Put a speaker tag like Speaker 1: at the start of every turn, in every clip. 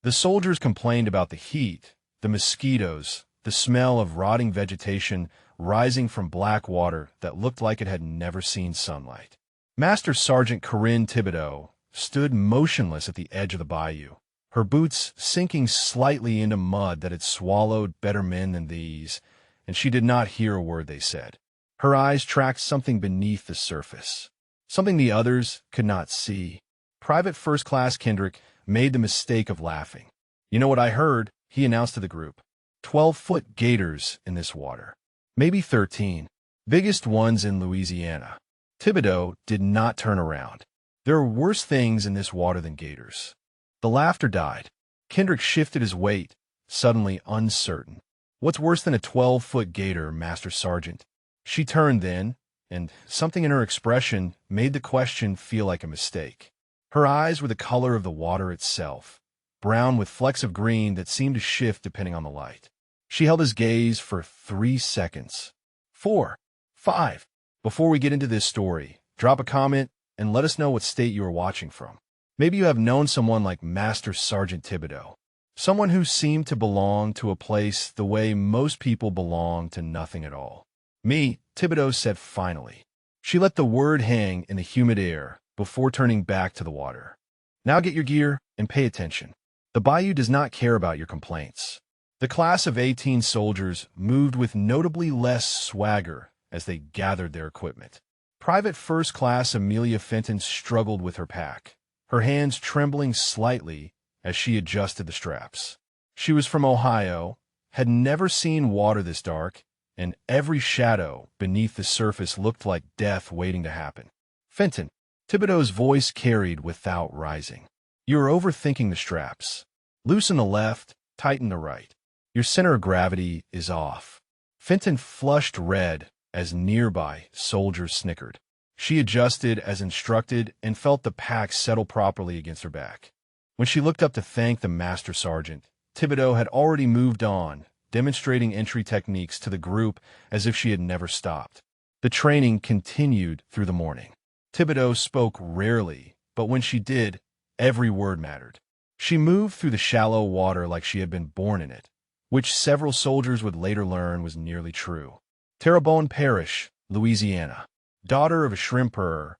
Speaker 1: The soldiers complained about the heat, the mosquitoes, the smell of rotting vegetation rising from black water that looked like it had never seen sunlight. Master Sergeant Corinne Thibodeau stood motionless at the edge of the bayou, her boots sinking slightly into mud that had swallowed better men than these, and she did not hear a word they said. Her eyes tracked something beneath the surface, something the others could not see. Private First Class Kendrick made the mistake of laughing. "You know what I heard?" he announced to the group. 12-foot gators in this water. Maybe 13. Biggest ones in Louisiana. Thibodeau did not turn around. There are worse things in this water than gators. The laughter died. Kendrick shifted his weight, suddenly uncertain. "What's worse than a 12-foot gator, Master Sergeant?" She turned then, and something in her expression made the question feel like a mistake. Her eyes were the color of the water itself, brown with flecks of green that seemed to shift depending on the light. She held his gaze for 3 seconds. 4, 5. Before we get into this story, drop a comment and let us know what state you are watching from. Maybe you have known someone like Master Sergeant Thibodeau, someone who seemed to belong to a place the way most people belong to nothing at all. "Me," Thibodeau said finally. She let the word hang in the humid air before turning back to the water. "Now get your gear and pay attention. The Bayou does not care about your complaints." The class of 18 soldiers moved with notably less swagger as they gathered their equipment. Private First Class Amelia Fenton struggled with her pack, her hands trembling slightly as she adjusted the straps. She was from Ohio, had never seen water this dark, and every shadow beneath the surface looked like death waiting to happen. "Fenton," Thibodeau's voice carried without rising. "You're overthinking the straps. Loosen the left, tighten the right. Your center of gravity is off." Fenton flushed red as nearby soldiers snickered. She adjusted as instructed and felt the pack settle properly against her back. When she looked up to thank the Master Sergeant, Thibodeau had already moved on, demonstrating entry techniques to the group as if she had never stopped. The training continued through the morning. Thibodeau spoke rarely, but when she did, every word mattered. She moved through the shallow water like she had been born in it, which several soldiers would later learn was nearly true. Terrebonne Parish, Louisiana, daughter of a shrimper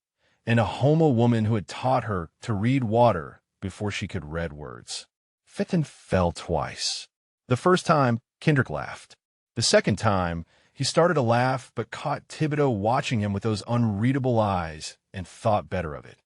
Speaker 1: and a Homo woman who had taught her to read water before she could read words. Fenton fell twice. The first time, Kendrick laughed. The second time, he started to laugh but caught Thibodeau watching him with those unreadable eyes and thought better of it.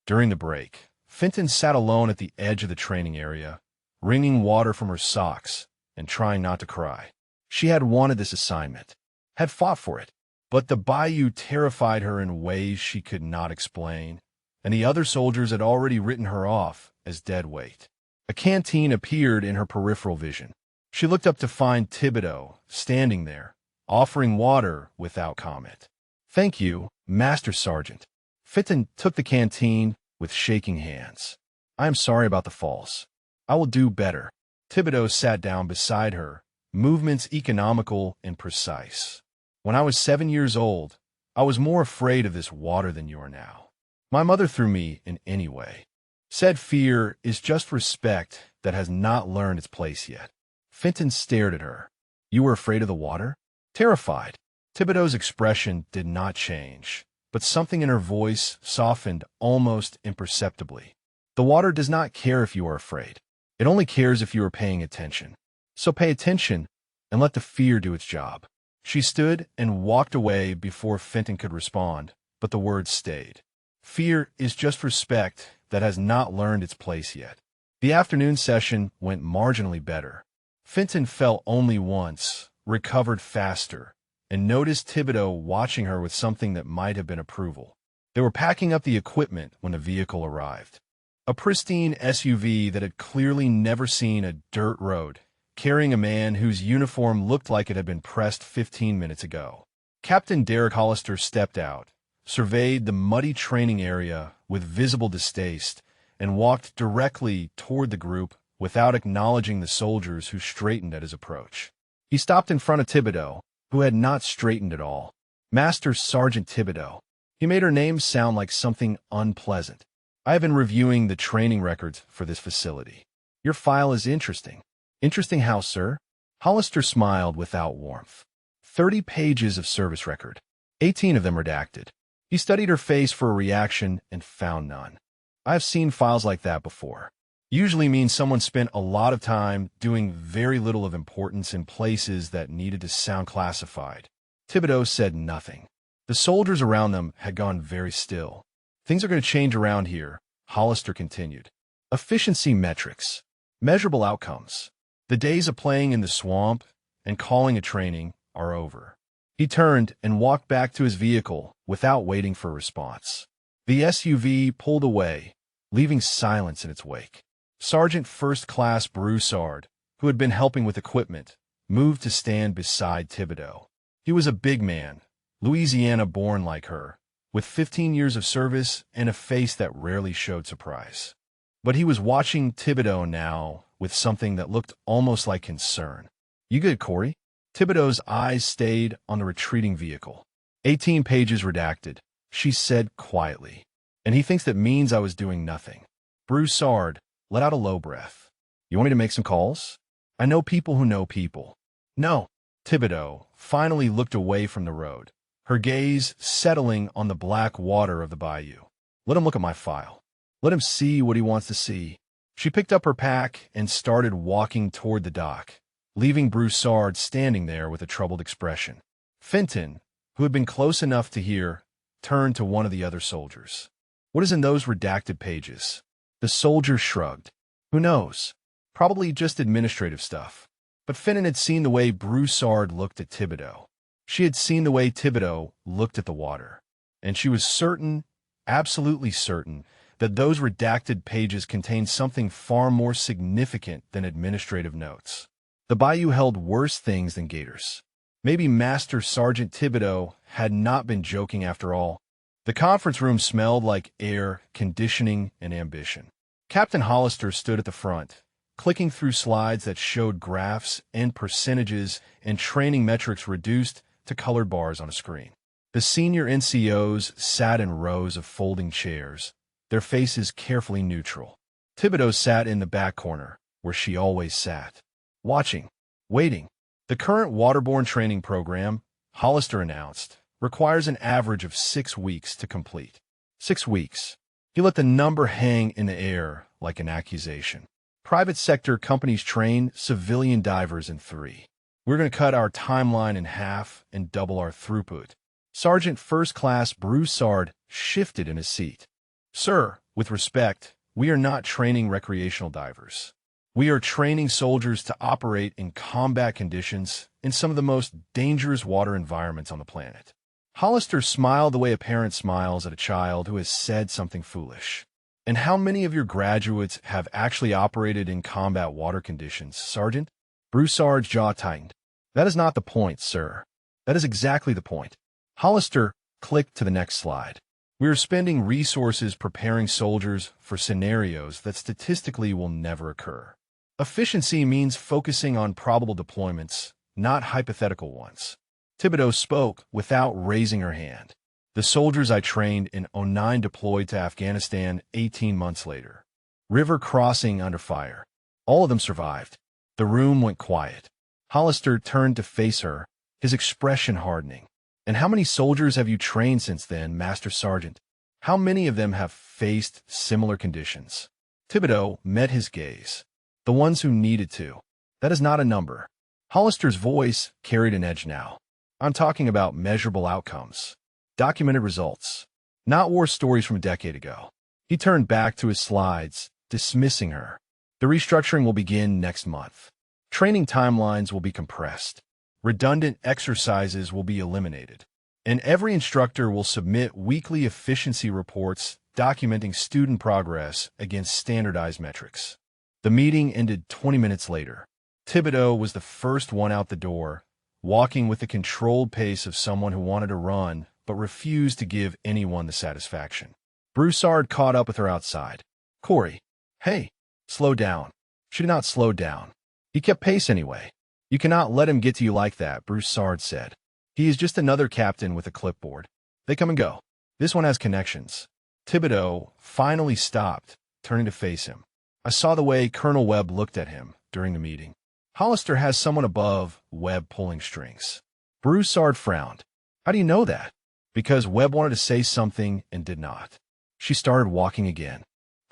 Speaker 1: During the break, Fenton sat alone at the edge of the training area, wringing water from her socks and trying not to cry. She had wanted this assignment, had fought for it, but the bayou terrified her in ways she could not explain, and the other soldiers had already written her off as dead weight. A canteen appeared in her peripheral vision. She looked up to find Thibodeau standing there, offering water without comment. "Thank you, Master Sergeant." Fenton took the canteen with shaking hands. "I am sorry about the falls. I will do better." Thibodeau sat down beside her, movements economical and precise. "When I was 7 years old, I was more afraid of this water than you are now. My mother threw me in any way. Said fear is just respect that has not learned its place yet." Fenton stared at her. "You were afraid of the water?" "Terrified." Thibodeau's expression did not change, but something in her voice softened almost imperceptibly. "The water does not care if you are afraid. It only cares if you are paying attention. So pay attention and let the fear do its job." She stood and walked away before Fenton could respond, but the words stayed. Fear is just respect that has not learned its place yet. The afternoon session went marginally better. Fenton fell only once, recovered faster, and noticed Thibodeau watching her with something that might have been approval. They were packing up the equipment when the vehicle arrived. A pristine SUV that had clearly never seen a dirt road, carrying a man whose uniform looked like it had been pressed 15 minutes ago. Captain Derek Hollister stepped out, surveyed the muddy training area with visible distaste, and walked directly toward the group without acknowledging the soldiers who straightened at his approach. He stopped in front of Thibodeau, who had not straightened at all. "Master Sergeant Thibodeau." He made her name sound like something unpleasant. "I have been reviewing the training records for this facility. Your file is interesting. Interesting how, sir? Hollister smiled without warmth. 30 pages of service record. 18 of them redacted. He studied her face for a reaction and found none. I've seen files like that before. Usually means someone spent a lot of time doing very little of importance in places that needed to sound classified. Thibodeau said nothing. The soldiers around them had gone very still. Things are going to change around here, Hollister continued. Efficiency metrics. Measurable outcomes. The days of playing in the swamp and calling a training are over. He turned and walked back to his vehicle without waiting for a response. The SUV pulled away, leaving silence in its wake. Sergeant First Class Broussard, who had been helping with equipment, moved to stand beside Thibodeau. He was a big man, Louisiana-born like her, with 15 years of service and a face that rarely showed surprise. But he was watching Thibodeau now with something that looked almost like concern. "You good, Corey?" Thibodeau's eyes stayed on the retreating vehicle. 18 pages redacted, she said quietly. "And he thinks that means I was doing nothing." Broussard let out a low breath. "You want me to make some calls? I know people who know people." "No." Thibodeau finally looked away from the road, her gaze settling on the black water of the bayou. "Let him look at my file. Let him see what he wants to see." She picked up her pack and started walking toward the dock, leaving Broussard standing there with a troubled expression. Fenton, who had been close enough to hear, turned to one of the other soldiers. "What is in those redacted pages?" The soldier shrugged. "Who knows? Probably just administrative stuff." But Fenton had seen the way Broussard looked at Thibodeau. She had seen the way Thibodeau looked at the water. And she was certain, absolutely certain, that those redacted pages contained something far more significant than administrative notes. The bayou held worse things than Gators. Maybe Master Sergeant Thibodeau had not been joking after all. The conference room smelled like air, conditioning, and ambition. Captain Hollister stood at the front, clicking through slides that showed graphs and percentages and training metrics reduced to colored bars on a screen. The senior NCOs sat in rows of folding chairs, their faces carefully neutral. Thibodeau sat in the back corner, where she always sat. Watching, waiting. "The current waterborne training program," Hollister announced, "requires an average of 6 weeks to complete." 6 weeks. He let the number hang in the air like an accusation. "Private sector companies train civilian divers in 3. We're going to cut our timeline in half and double our throughput." Sergeant First Class Broussard shifted in his seat. "Sir, with respect, we are not training recreational divers. We are training soldiers to operate in combat conditions in some of the most dangerous water environments on the planet." Hollister smiled the way a parent smiles at a child who has said something foolish. "And how many of your graduates have actually operated in combat water conditions, Sergeant?" Broussard's jaw tightened. "That is not the point, sir. That is exactly the point." Hollister clicked to the next slide. "We are spending resources preparing soldiers for scenarios that statistically will never occur. Efficiency means focusing on probable deployments, not hypothetical ones." Thibodeau spoke without raising her hand. "The soldiers I trained in '09 deployed to Afghanistan 18 months later. River crossing under fire. All of them survived." The room went quiet. Hollister turned to face her, his expression hardening. "And how many soldiers have you trained since then, Master Sergeant? How many of them have faced similar conditions?" Thibodeau met his gaze. "The ones who needed to. That is not a number." Hollister's voice carried an edge now. "I'm talking about measurable outcomes. Documented results. Not war stories from a decade ago." He turned back to his slides, dismissing her. "The restructuring will begin next month. Training timelines will be compressed. Redundant exercises will be eliminated. And every instructor will submit weekly efficiency reports documenting student progress against standardized metrics." The meeting ended 20 minutes later. Thibodeau was the first one out the door, walking with the controlled pace of someone who wanted to run but refused to give anyone the satisfaction. Broussard caught up with her outside. "Corey, hey, slow down." She did not slow down. He kept pace anyway. "You cannot let him get to you like that," Broussard said. "He is just another captain with a clipboard. They come and go. This one has connections." Thibodeau finally stopped, turning to face him. I saw the way Colonel Webb looked at him during the meeting. Hollister has someone above Webb pulling strings. Broussard frowned. How do you know that? Because Webb wanted to say something and did not. She started walking again.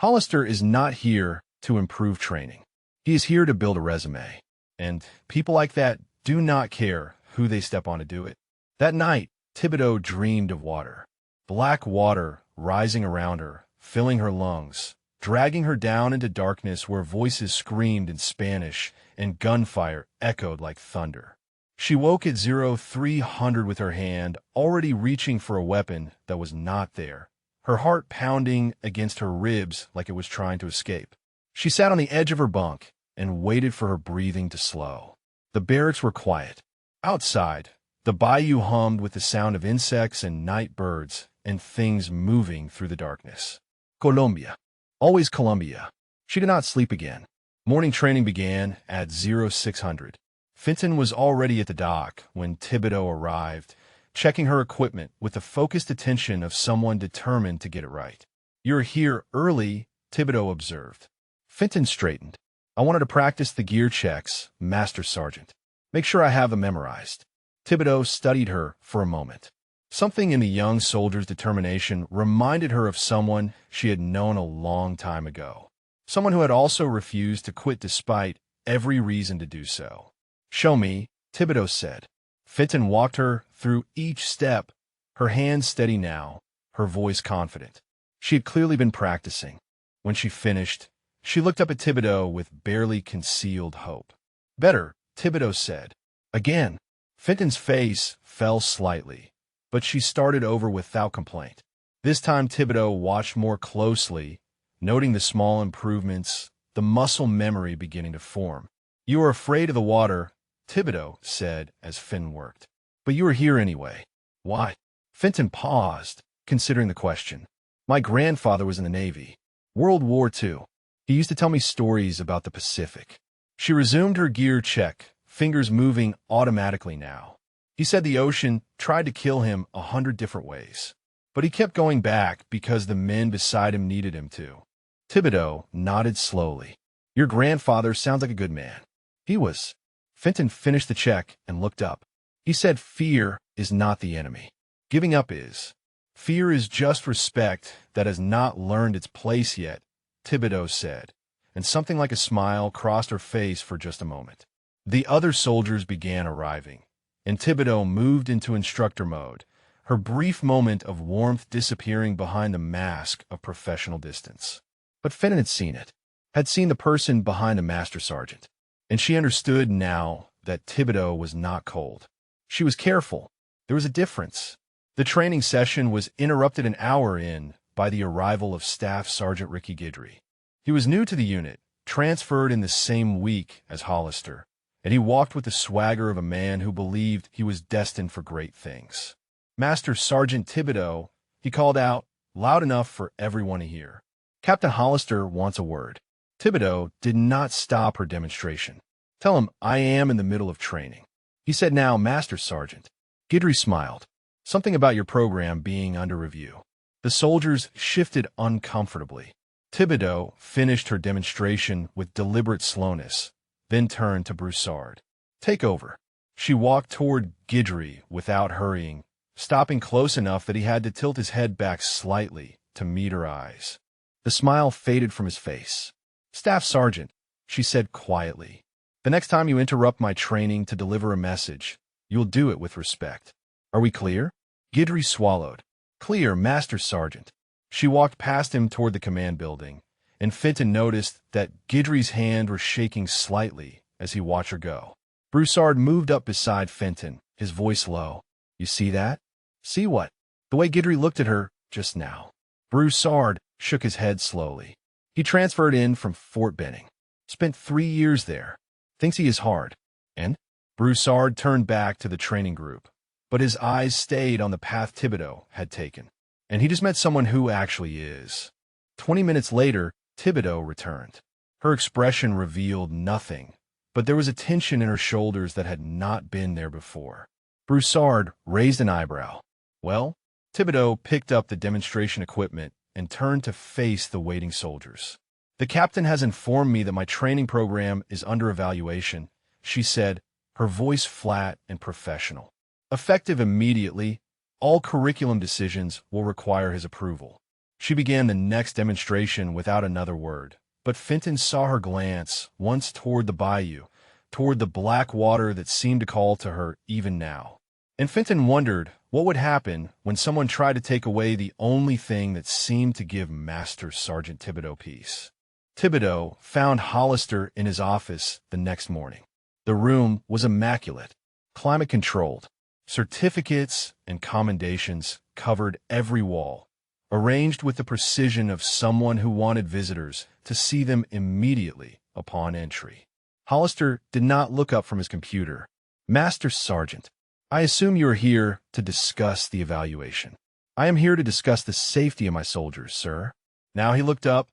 Speaker 1: Hollister is not here to improve training. He is here to build a resume. And people like that do not care who they step on to do it. That night, Thibodeau dreamed of water. Black water rising around her, filling her lungs, dragging her down into darkness where voices screamed in Spanish and gunfire echoed like thunder. She woke at 0300 with her hand already reaching for a weapon that was not there, her heart pounding against her ribs like it was trying to escape. She sat on the edge of her bunk and waited for her breathing to slow. The barracks were quiet. Outside, the bayou hummed with the sound of insects and night birds and things moving through the darkness. Colombia. Always Colombia. She did not sleep again. Morning training began at 0600. Fenton was already at the dock when Thibodeau arrived, checking her equipment with the focused attention of someone determined to get it right. "You're here early," Thibodeau observed. Fenton straightened. "I wanted to practice the gear checks, Master Sergeant. Make sure I have them memorized." Thibodeau studied her for a moment. Something in the young soldier's determination reminded her of someone she had known a long time ago. Someone who had also refused to quit despite every reason to do so. "Show me," Thibodeau said. Fenton walked her through each step, her hands steady now, her voice confident. She had clearly been practicing. When she finished, she looked up at Thibodeau with barely concealed hope. "Better," Thibodeau said. Again, Fenton's face fell slightly, but she started over without complaint. This time Thibodeau watched more closely, noting the small improvements, the muscle memory beginning to form. "You are afraid of the water," Thibodeau said as Fenton worked. "But you are here anyway." "Why?" Fenton paused, considering the question. "My grandfather was in the Navy. World War II. He used to tell me stories about the Pacific." She resumed her gear check, fingers moving automatically now. "He said the ocean tried to kill him 100 different ways. But he kept going back because the men beside him needed him to." Thibodeau nodded slowly. "Your grandfather sounds like a good man." "He was." Fenton finished the check and looked up. "He said fear is not the enemy. Giving up is. Fear is just respect that has not learned its place yet," Thibodeau said, and something like a smile crossed her face for just a moment. The other soldiers began arriving, and Thibodeau moved into instructor mode, her brief moment of warmth disappearing behind the mask of professional distance. But Fenton had seen it, had seen the person behind the master sergeant, and she understood now that Thibodeau was not cold. She was careful. There was a difference. The training session was interrupted an hour in by the arrival of Staff Sergeant Ricky Guidry. He was new to the unit, transferred in the same week as Hollister, and he walked with the swagger of a man who believed he was destined for great things. "Master Sergeant Thibodeau," he called out, loud enough for everyone to hear. "Captain Hollister wants a word." Thibodeau did not stop her demonstration. "Tell him I am in the middle of training." He said, "Now, Master Sergeant." Guidry smiled. "Something about your program being under review." The soldiers shifted uncomfortably. Thibodeau finished her demonstration with deliberate slowness, then turned to Broussard. "Take over." She walked toward Guidry without hurrying, stopping close enough that he had to tilt his head back slightly to meet her eyes. The smile faded from his face. "Staff Sergeant," she said quietly, "the next time you interrupt my training to deliver a message, you'll do it with respect. Are we clear?" Guidry swallowed. "Clear, Master Sergeant." She walked past him toward the command building, and Fenton noticed that Guidry's hand was shaking slightly as he watched her go. Broussard moved up beside Fenton, his voice low. "You see that?" "See what?" "The way Guidry looked at her just now." Broussard shook his head slowly. "He transferred in from Fort Benning. Spent 3 years there. Thinks he is hard." "And?" Broussard turned back to the training group, but his eyes stayed on the path Thibodeau had taken. "And he just met someone who actually is." 20 minutes later, Thibodeau returned. Her expression revealed nothing, but there was a tension in her shoulders that had not been there before. Broussard raised an eyebrow. "Well?" Thibodeau picked up the demonstration equipment and turned to face the waiting soldiers. "The captain has informed me that my training program is under evaluation," she said, her voice flat and professional. "Effective immediately, all curriculum decisions will require his approval." She began the next demonstration without another word, but Fenton saw her glance once toward the bayou, toward the black water that seemed to call to her even now. And Fenton wondered what would happen when someone tried to take away the only thing that seemed to give Master Sergeant Thibodeau peace. Thibodeau found Hollister in his office the next morning. The room was immaculate, climate-controlled. Certificates and commendations covered every wall, arranged with the precision of someone who wanted visitors to see them immediately upon entry. Hollister did not look up from his computer. "Master Sergeant, I assume you are here to discuss the evaluation." "I am here to discuss the safety of my soldiers, sir." Now he looked up,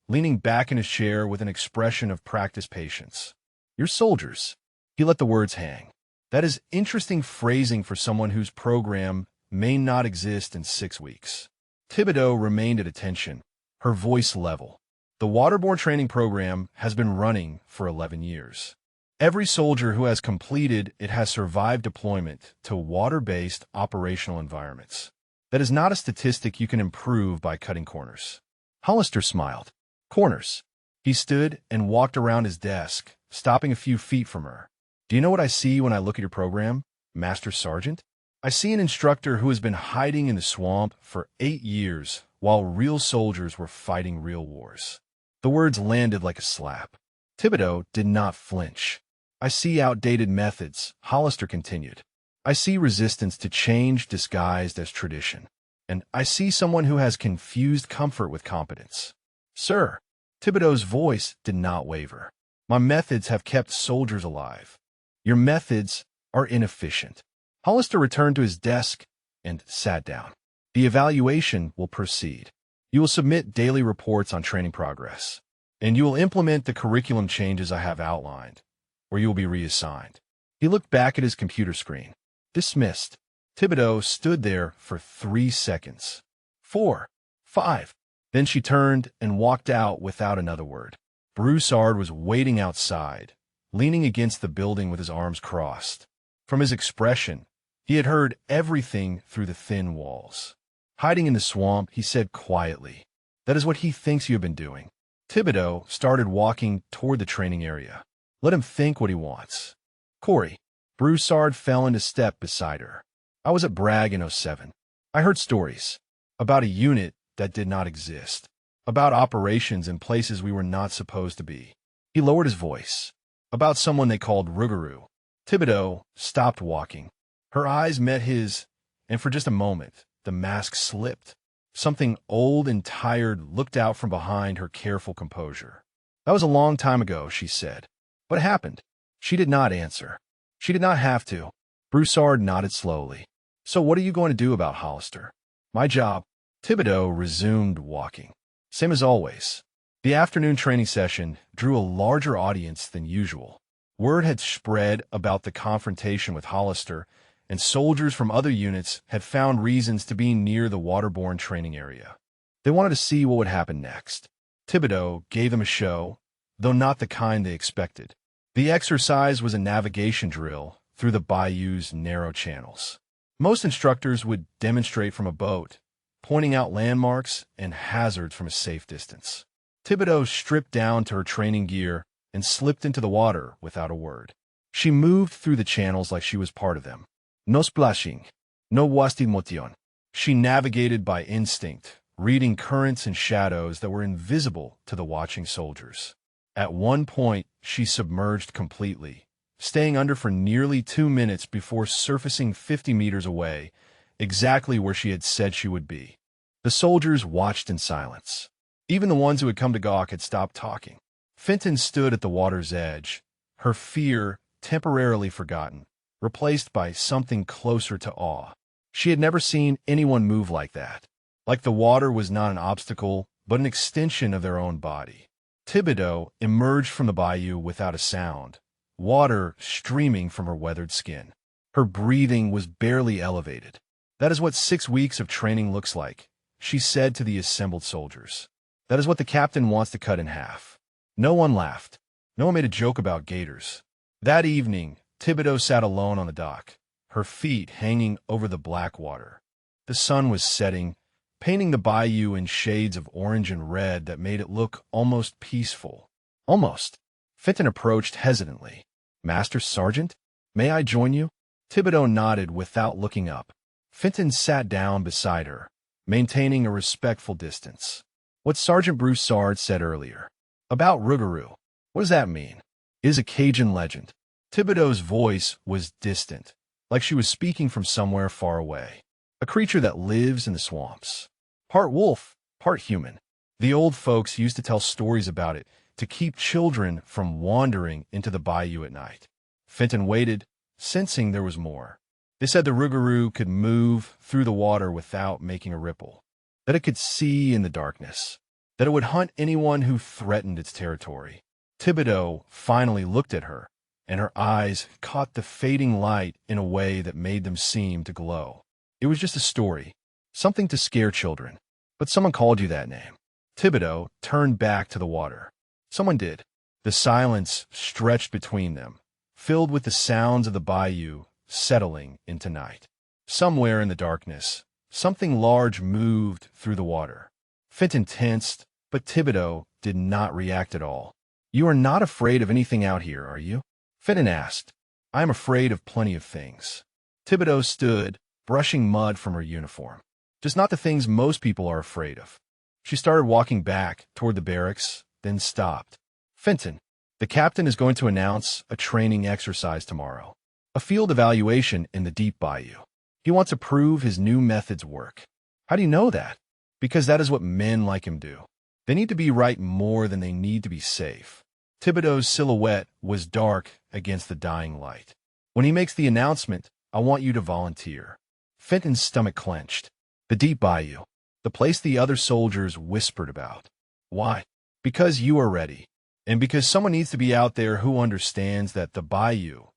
Speaker 1: leaning back in his chair with an expression of practiced patience. "Your soldiers." He let the words hang. That is interesting phrasing for someone whose program may not exist in 6 weeks. Thibodeau remained at attention, her voice level. "The waterborne training program has been running for 11 years. Every soldier who has completed it has survived deployment to water-based operational environments. That is not a statistic you can improve by cutting corners." Hollister smiled. "Corners." He stood and walked around his desk, stopping a few feet from her. "Do you know what I see when I look at your program, Master Sergeant? I see an instructor who has been hiding in the swamp for 8 years while real soldiers were fighting real wars." The words landed like a slap. Thibodeau did not flinch. "I see outdated methods," Hollister continued. "I see resistance to change disguised as tradition. And I see someone who has confused comfort with competence." "Sir," Thibodeau's voice did not waver, "my methods have kept soldiers alive. Your methods are inefficient." Hollister returned to his desk and sat down. "The evaluation will proceed. You will submit daily reports on training progress, and you will implement the curriculum changes I have outlined, or you will be reassigned." He looked back at his computer screen. "Dismissed." Thibodeau stood there for 3 seconds. 4, 5. Then she turned and walked out without another word. Broussard was waiting outside, leaning against the building with his arms crossed. From his expression, he had heard everything through the thin walls. "Hiding in the swamp," he said quietly. "That is what he thinks you have been doing." Thibodeau started walking toward the training area. "Let him think what he wants." "Corey." Broussard fell into step beside her. "I was at Bragg in 07. I heard stories about a unit that did not exist, about operations in places we were not supposed to be." He lowered his voice. "About someone they called Rougarou." Thibodeau stopped walking. Her eyes met his, and for just a moment, the mask slipped. Something old and tired looked out from behind her careful composure. "That was a long time ago," she said. "What happened?" She did not answer. She did not have to. Broussard nodded slowly. "So what are you going to do about Hollister?" "My job." Thibodeau resumed walking. "Same as always." The afternoon training session drew a larger audience than usual. Word had spread about the confrontation with Hollister, and soldiers from other units had found reasons to be near the waterborne training area. They wanted to see what would happen next. Thibodeau gave them a show, though not the kind they expected. The exercise was a navigation drill through the bayou's narrow channels. Most instructors would demonstrate from a boat, pointing out landmarks and hazards from a safe distance. Thibodeau stripped down to her training gear and slipped into the water without a word. She moved through the channels like she was part of them. No splashing, no wasted motion. She navigated by instinct, reading currents and shadows that were invisible to the watching soldiers. At one point, she submerged completely, staying under for nearly 2 minutes before surfacing 50 meters away, exactly where she had said she would be. The soldiers watched in silence. Even the ones who had come to gawk had stopped talking. Fenton stood at the water's edge, her fear temporarily forgotten, replaced by something closer to awe. She had never seen anyone move like that, like the water was not an obstacle, but an extension of their own body. Thibodeau emerged from the bayou without a sound, water streaming from her weathered skin. Her breathing was barely elevated. "That is what 6 weeks of training looks like," she said to the assembled soldiers. That is what the captain wants to cut in half. No one laughed. No one made a joke about Gators. That evening, Thibodeau sat alone on the dock, her feet hanging over the black water. The sun was setting, painting the bayou in shades of orange and red that made it look almost peaceful. Almost. Fenton approached hesitantly. "Master Sergeant, may I join you?" Thibodeau nodded without looking up. Fenton sat down beside her, maintaining a respectful distance. "What Sergeant Broussard said earlier. About Rougarou. What does that mean?" "It is a Cajun legend." Thibodeau's voice was distant, like she was speaking from somewhere far away. "A creature that lives in the swamps. Part wolf, part human. The old folks used to tell stories about it to keep children from wandering into the bayou at night." Fenton waited, sensing there was more. They said the Rougarou could move through the water without making a ripple, that it could see in the darkness, that it would hunt anyone who threatened its territory. Thibodeau finally looked at her, and her eyes caught the fading light in a way that made them seem to glow. "It was just a story, something to scare children. But someone called you that name." Thibodeau turned back to the water. "Someone did." The silence stretched between them, filled with the sounds of the bayou settling into night. Somewhere in the darkness, something large moved through the water. Fenton tensed, but Thibodeau did not react at all. "You are not afraid of anything out here, are you?" Fenton asked. "I am afraid of plenty of things." Thibodeau stood, brushing mud from her uniform. "Just not the things most people are afraid of." She started walking back toward the barracks, then stopped. "Fenton, the captain is going to announce a training exercise tomorrow. A field evaluation in the deep bayou. He wants to prove his new methods work." "How do you know that?" "Because that is what men like him do. They need to be right more than they need to be safe." Thibodeau's silhouette was dark against the dying light. "When he makes the announcement, I want you to volunteer." Fenton's stomach clenched. The deep bayou, the place the other soldiers whispered about. "Why?" "Because you are ready, and because someone needs to be out there who understands that the bayou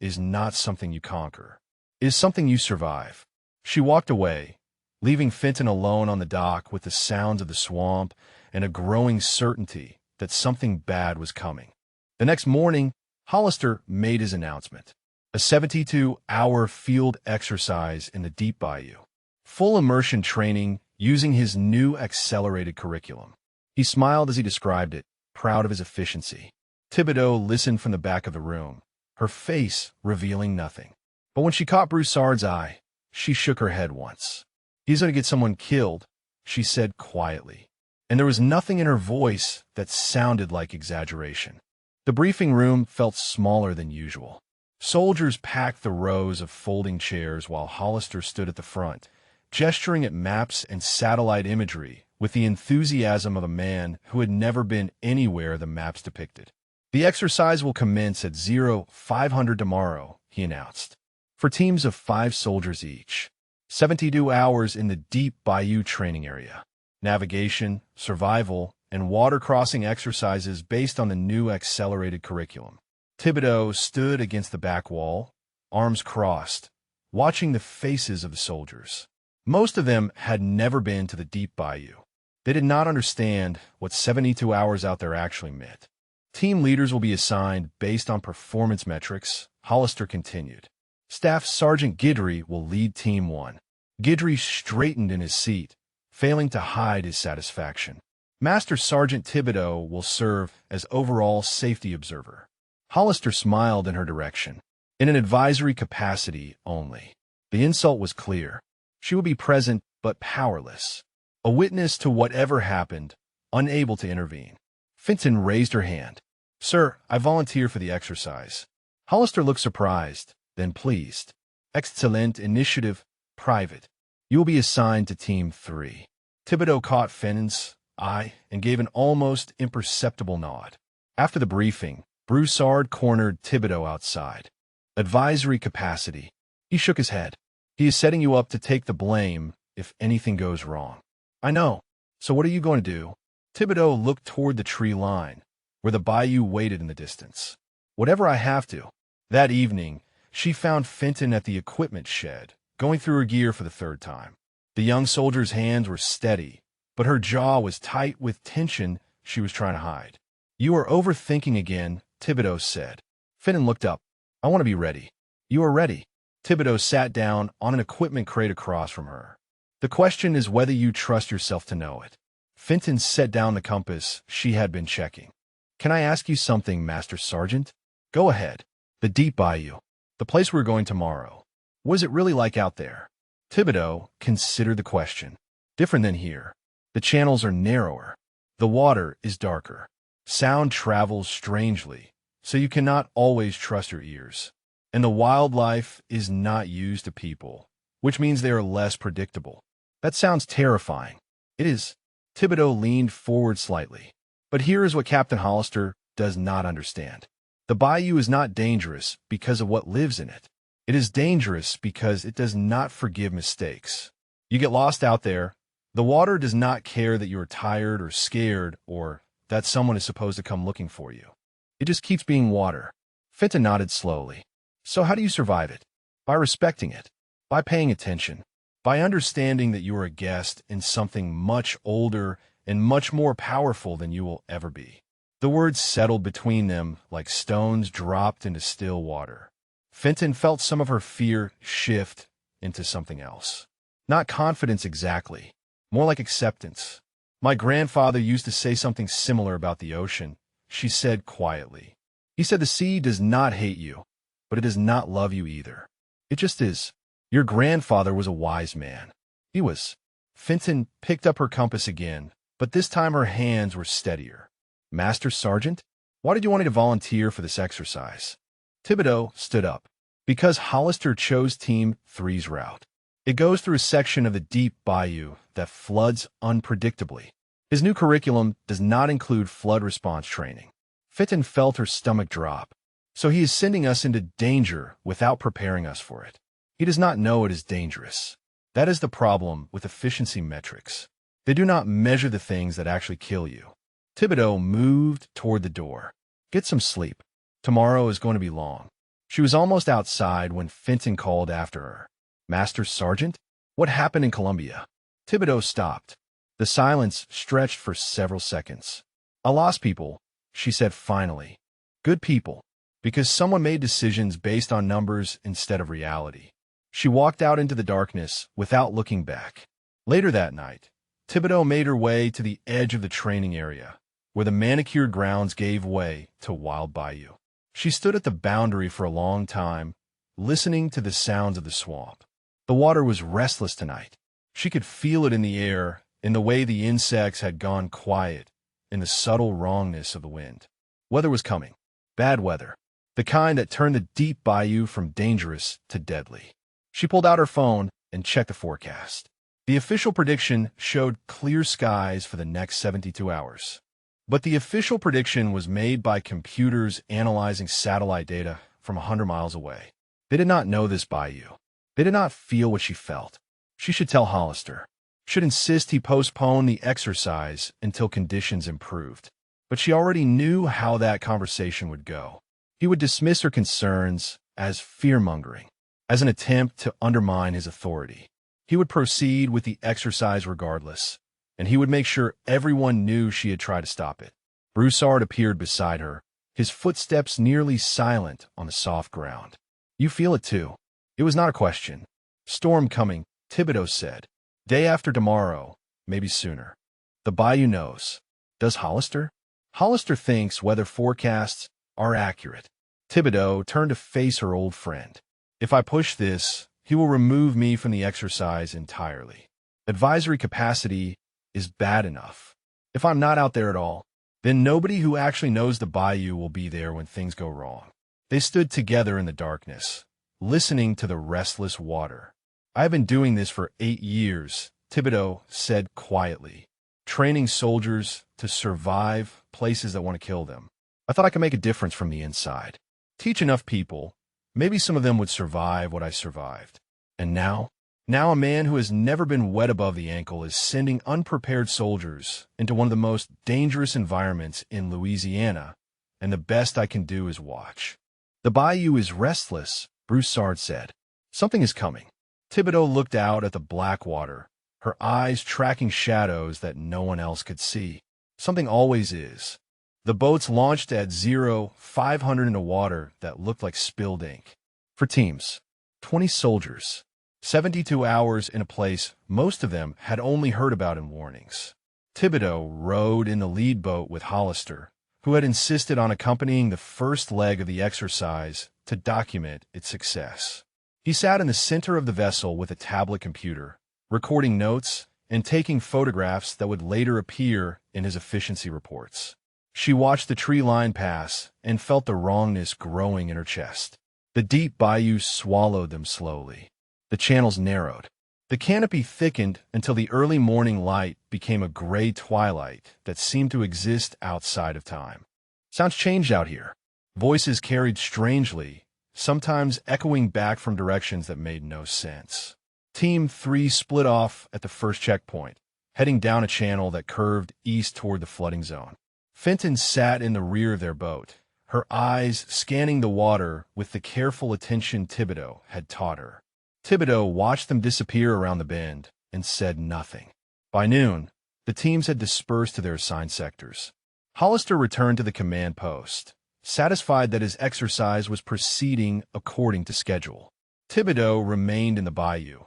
Speaker 1: is not something you conquer. It is something you survive." She walked away, leaving Fenton alone on the dock with the sounds of the swamp and a growing certainty that something bad was coming. The next morning, Hollister made his announcement. A 72-hour field exercise in the deep bayou. Full immersion training using his new accelerated curriculum. He smiled as he described it, proud of his efficiency. Thibodeau listened from the back of the room, her face revealing nothing. But when she caught Broussard's eye, she shook her head once. "He's going to get someone killed," she said quietly, and there was nothing in her voice that sounded like exaggeration. The briefing room felt smaller than usual. Soldiers packed the rows of folding chairs while Hollister stood at the front, gesturing at maps and satellite imagery with the enthusiasm of a man who had never been anywhere the maps depicted. "The exercise will commence at 0500 tomorrow," he announced. "For teams of 5 soldiers each. 72 hours in the deep bayou training area. Navigation, survival, and water crossing exercises based on the new accelerated curriculum." Thibodeau stood against the back wall, arms crossed, watching the faces of the soldiers. Most of them had never been to the deep bayou. They did not understand what 72 hours out there actually meant. "Team leaders will be assigned based on performance metrics," Hollister continued. "Staff Sergeant Guidry will lead Team 1. Guidry straightened in his seat, failing to hide his satisfaction. "Master Sergeant Thibodeau will serve as overall safety observer." Hollister smiled in her direction. "In an advisory capacity only." The insult was clear. She would be present but powerless. A witness to whatever happened, unable to intervene. Fenton raised her hand. "Sir, I volunteer for the exercise." Hollister looked surprised, then pleased. "Excellent initiative, Private. You will be assigned to Team 3. Thibodeau caught Fenton's eye and gave an almost imperceptible nod. After the briefing, Broussard cornered Thibodeau outside. "Advisory capacity." He shook his head. "He is setting you up to take the blame if anything goes wrong." "I know. So what are you going to do?" Thibodeau looked toward the tree line, where the bayou waited in the distance. "Whatever I have to." That evening, she found Fenton at the equipment shed, going through her gear for the 3rd time. The young soldier's hands were steady, but her jaw was tight with tension she was trying to hide. "You are overthinking again," Thibodeau said. Fenton looked up. "I want to be ready." "You are ready." Thibodeau sat down on an equipment crate across from her. "The question is whether you trust yourself to know it." Fenton set down the compass she had been checking. "Can I ask you something, Master Sergeant?" "Go ahead." "The deep bayou. The place we're going tomorrow. What is it really like out there?" Thibodeau considered the question. "Different than here. The channels are narrower. The water is darker. Sound travels strangely, so you cannot always trust your ears. And the wildlife is not used to people, which means they are less predictable." "That sounds terrifying." "It is." Thibodeau leaned forward slightly. "But here is what Captain Hollister does not understand. The bayou is not dangerous because of what lives in it. It is dangerous because it does not forgive mistakes. You get lost out there. The water does not care that you are tired or scared or that someone is supposed to come looking for you. It just keeps being water." Fenton nodded slowly. "So how do you survive it?" "By respecting it. By paying attention. By understanding that you are a guest in something much older and much more powerful than you will ever be." The words settled between them like stones dropped into still water. Fenton felt some of her fear shift into something else. Not confidence exactly, more like acceptance. "My grandfather used to say something similar about the ocean," she said quietly. "He said the sea does not hate you, but it does not love you either. It just is." "Your grandfather was a wise man." "He was." Fenton picked up her compass again, but this time her hands were steadier. "Master Sergeant, why did you want me to volunteer for this exercise?" Thibodeau stood up. "Because Hollister chose Team 3's route. It goes through a section of the deep bayou that floods unpredictably. His new curriculum does not include flood response training." Fenton felt her stomach drop. "So he is sending us into danger without preparing us for it. He does not know it is dangerous. That is the problem with efficiency metrics. They do not measure the things that actually kill you." Thibodeau moved toward the door. "Get some sleep. Tomorrow is going to be long." She was almost outside when Fenton called after her. "Master Sergeant, what happened in Columbia?" Thibodeau stopped. The silence stretched for several seconds. "I lost people," she said finally. "Good people. Because someone made decisions based on numbers instead of reality." She walked out into the darkness without looking back. Later that night, Thibodeau made her way to the edge of the training area, where the manicured grounds gave way to wild bayou. She stood at the boundary for a long time, listening to the sounds of the swamp. The water was restless tonight. She could feel it in the air, in the way the insects had gone quiet, in the subtle wrongness of the wind. Weather was coming. Bad weather. The kind that turned the deep bayou from dangerous to deadly. She pulled out her phone and checked the forecast. The official prediction showed clear skies for the next 72 hours. But the official prediction was made by computers analyzing satellite data from 100 miles away. They did not know this bayou. They did not feel what she felt. She should tell Hollister. Should insist he postpone the exercise until conditions improved. But she already knew how that conversation would go. He would dismiss her concerns as fear-mongering, as an attempt to undermine his authority. He would proceed with the exercise regardless, and he would make sure everyone knew she had tried to stop it. Broussard appeared beside her, his footsteps nearly silent on the soft ground. "You feel it too." It was not a question. "Storm coming," Thibodeau said. "Day after tomorrow, maybe sooner." The bayou knows. Does Hollister? Hollister thinks weather forecasts are accurate. Thibodeau turned to face her old friend. "If I push this, he will remove me from the exercise entirely. Advisory capacity is bad enough. If I'm not out there at all, then nobody who actually knows the bayou will be there when things go wrong." They stood together in the darkness, listening to the restless water. "I have been doing this for 8 years," Thibodeau said quietly, "training soldiers to survive places that want to kill them. I thought I could make a difference from the inside. Teach enough people, maybe some of them would survive what I survived. And now a man who has never been wet above the ankle is sending unprepared soldiers into one of the most dangerous environments in Louisiana, and the best I can do is watch." "The bayou is restless," Broussard said. "Something is coming." Thibodeau looked out at the black water, her eyes tracking shadows that no one else could see. Something always is. The boats launched at 0-500 into water that looked like spilled ink. For teams, 20 soldiers, 72 hours in a place most of them had only heard about in warnings. Thibodeau rowed in the lead boat with Hollister, who had insisted on accompanying the first leg of the exercise to document its success. He sat in the center of the vessel with a tablet computer, recording notes and taking photographs that would later appear in his efficiency reports. She watched the tree line pass and felt the wrongness growing in her chest. The deep bayou swallowed them slowly. The channels narrowed. The canopy thickened until the early morning light became a gray twilight that seemed to exist outside of time. Sounds changed out here. Voices carried strangely, sometimes echoing back from directions that made no sense. Team 3 split off at the first checkpoint, heading down a channel that curved east toward the flooding zone. Fenton sat in the rear of their boat, her eyes scanning the water with the careful attention Thibodeau had taught her. Thibodeau watched them disappear around the bend and said nothing. By noon, the teams had dispersed to their assigned sectors. Hollister returned to the command post, satisfied that his exercise was proceeding according to schedule. Thibodeau remained in the bayou,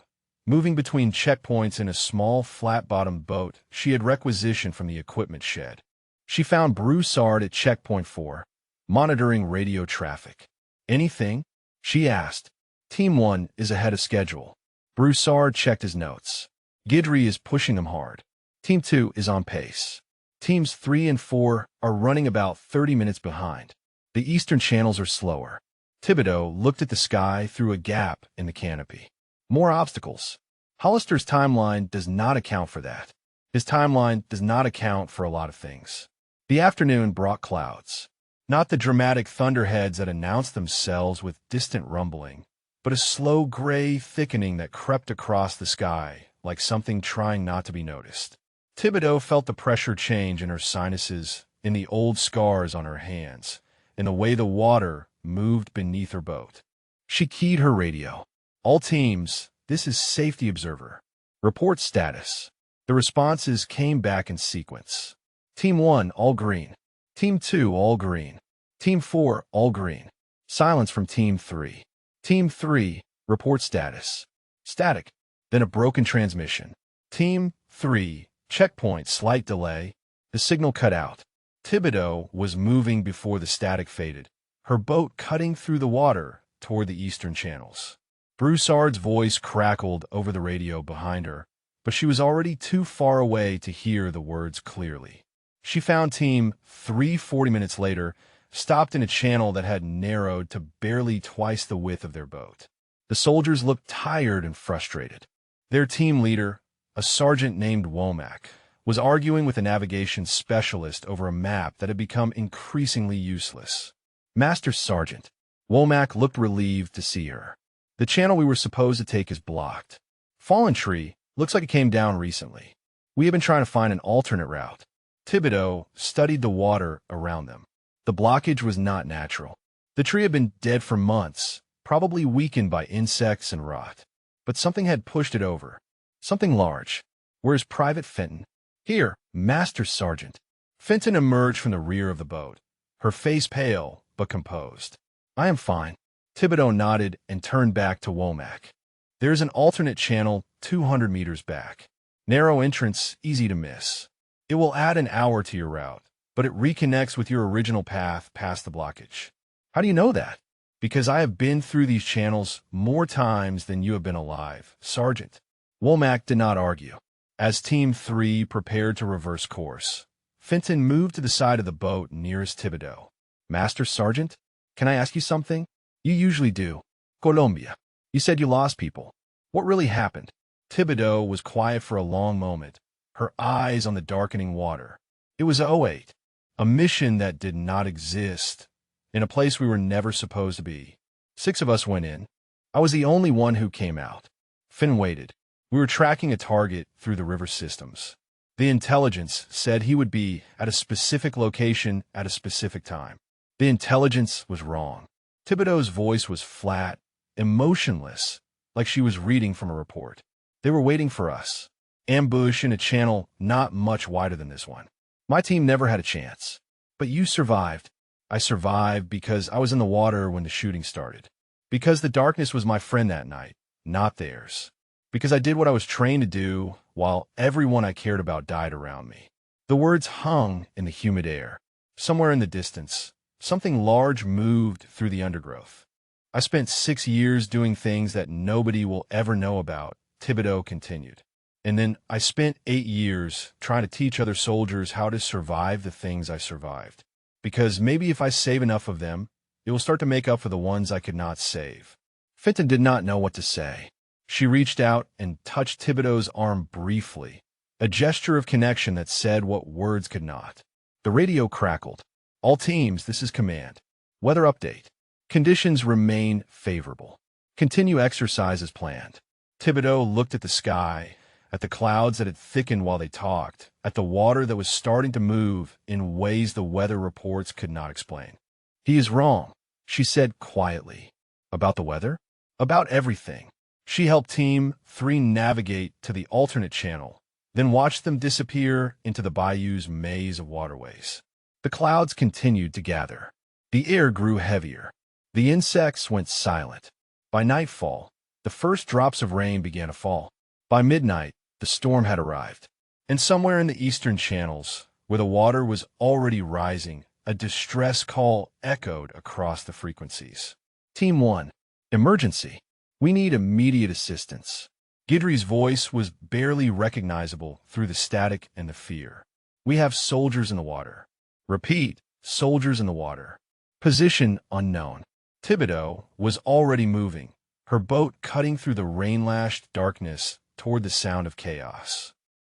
Speaker 1: moving between checkpoints in a small flat-bottomed boat she had requisitioned from the equipment shed. She found Broussard at checkpoint 4, monitoring radio traffic. "Anything?" she asked. "Team 1 is ahead of schedule." Broussard checked his notes. "Guidry is pushing them hard. Team 2 is on pace. Teams 3 and 4 are running about 30 minutes behind. The eastern channels are slower." Thibodeau looked at the sky through a gap in the canopy. "More obstacles." Hollister's timeline does not account for that. His timeline does not account for a lot of things. The afternoon brought clouds. Not the dramatic thunderheads that announced themselves with distant rumbling, but a slow gray thickening that crept across the sky like something trying not to be noticed. Thibodeau felt the pressure change in her sinuses, in the old scars on her hands, in the way the water moved beneath her boat. She keyed her radio. "All teams, this is Safety Observer. Report status." The responses came back in sequence. Team 1, all green. Team 2, all green. Team 4, all green. Silence from Team 3. Team 3, report status. Static. Then a broken transmission. Team 3, checkpoint, slight delay. The signal cut out. Thibodeau was moving before the static faded, her boat cutting through the water toward the eastern channels. Broussard's voice crackled over the radio behind her, but she was already too far away to hear the words clearly. She found Team 3 40 minutes later, stopped in a channel that had narrowed to barely twice the width of their boat. The soldiers looked tired and frustrated. Their team leader, a sergeant named Womack, was arguing with a navigation specialist over a map that had become increasingly useless. "Master Sergeant," Womack looked relieved to see her. "The channel we were supposed to take is blocked. Fallen tree, looks like it came down recently. We have been trying to find an alternate route." Thibodeau studied the water around them. The blockage was not natural. The tree had been dead for months, probably weakened by insects and rot. But something had pushed it over. Something large. "Where's Private Fenton?" "Here, Master Sergeant." Fenton emerged from the rear of the boat, her face pale but composed. "I am fine." Thibodeau nodded and turned back to Womack. "There is an alternate channel 200 meters back. Narrow entrance, easy to miss. It will add an hour to your route, but it reconnects with your original path past the blockage." "How do you know that?" "Because I have been through these channels more times than you have been alive, Sergeant." Womack did not argue. As Team 3 prepared to reverse course, Fenton moved to the side of the boat nearest Thibodeau. "Master Sergeant, can I ask you something?" "You usually do." "Colombia. You said you lost people. What really happened?" Thibodeau was quiet for a long moment, her eyes on the darkening water. "It was '08, a mission that did not exist, in a place we were never supposed to be. 6 of us went in. I was the only one who came out." Finn waited. "We were tracking a target through the river systems. The intelligence said he would be at a specific location at a specific time. The intelligence was wrong." Thibodeau's voice was flat, emotionless, like she was reading from a report. "They were waiting for us. ambush in a channel not much wider than this one. My team never had a chance. But you survived. I survived because I was in the water when the shooting started. Because the darkness was my friend that night, not theirs. Because I did what I was trained to do while everyone I cared about died around me. The words hung in the humid air. Somewhere in the distance, something large moved through the undergrowth. I spent 6 years doing things that nobody will ever know about, Thibodeau continued. And then I spent 8 years trying to teach other soldiers how to survive the things I survived. Because maybe if I save enough of them, it will start to make up for the ones I could not save. Fenton did not know what to say. She reached out and touched Thibodeau's arm briefly, a gesture of connection that said what words could not. The radio crackled. All teams, this is command. Weather update. Conditions remain favorable. Continue exercise as planned. Thibodeau looked at the sky, at the clouds that had thickened while they talked, at the water that was starting to move in ways the weather reports could not explain. He is wrong, she said quietly. About the weather? About everything. She helped Team 3 navigate to the alternate channel, then watched them disappear into the Bayou's maze of waterways. The clouds continued to gather. The air grew heavier. The insects went silent. By nightfall, the first drops of rain began to fall. By midnight, the storm had arrived. And somewhere in the eastern channels, where the water was already rising, a distress call echoed across the frequencies. Team 1. Emergency. We need immediate assistance. Guidry's voice was barely recognizable through the static and the fear. We have soldiers in the water. Repeat, soldiers in the water. Position unknown. Thibodeau was already moving, her boat cutting through the rain-lashed darkness toward the sound of chaos.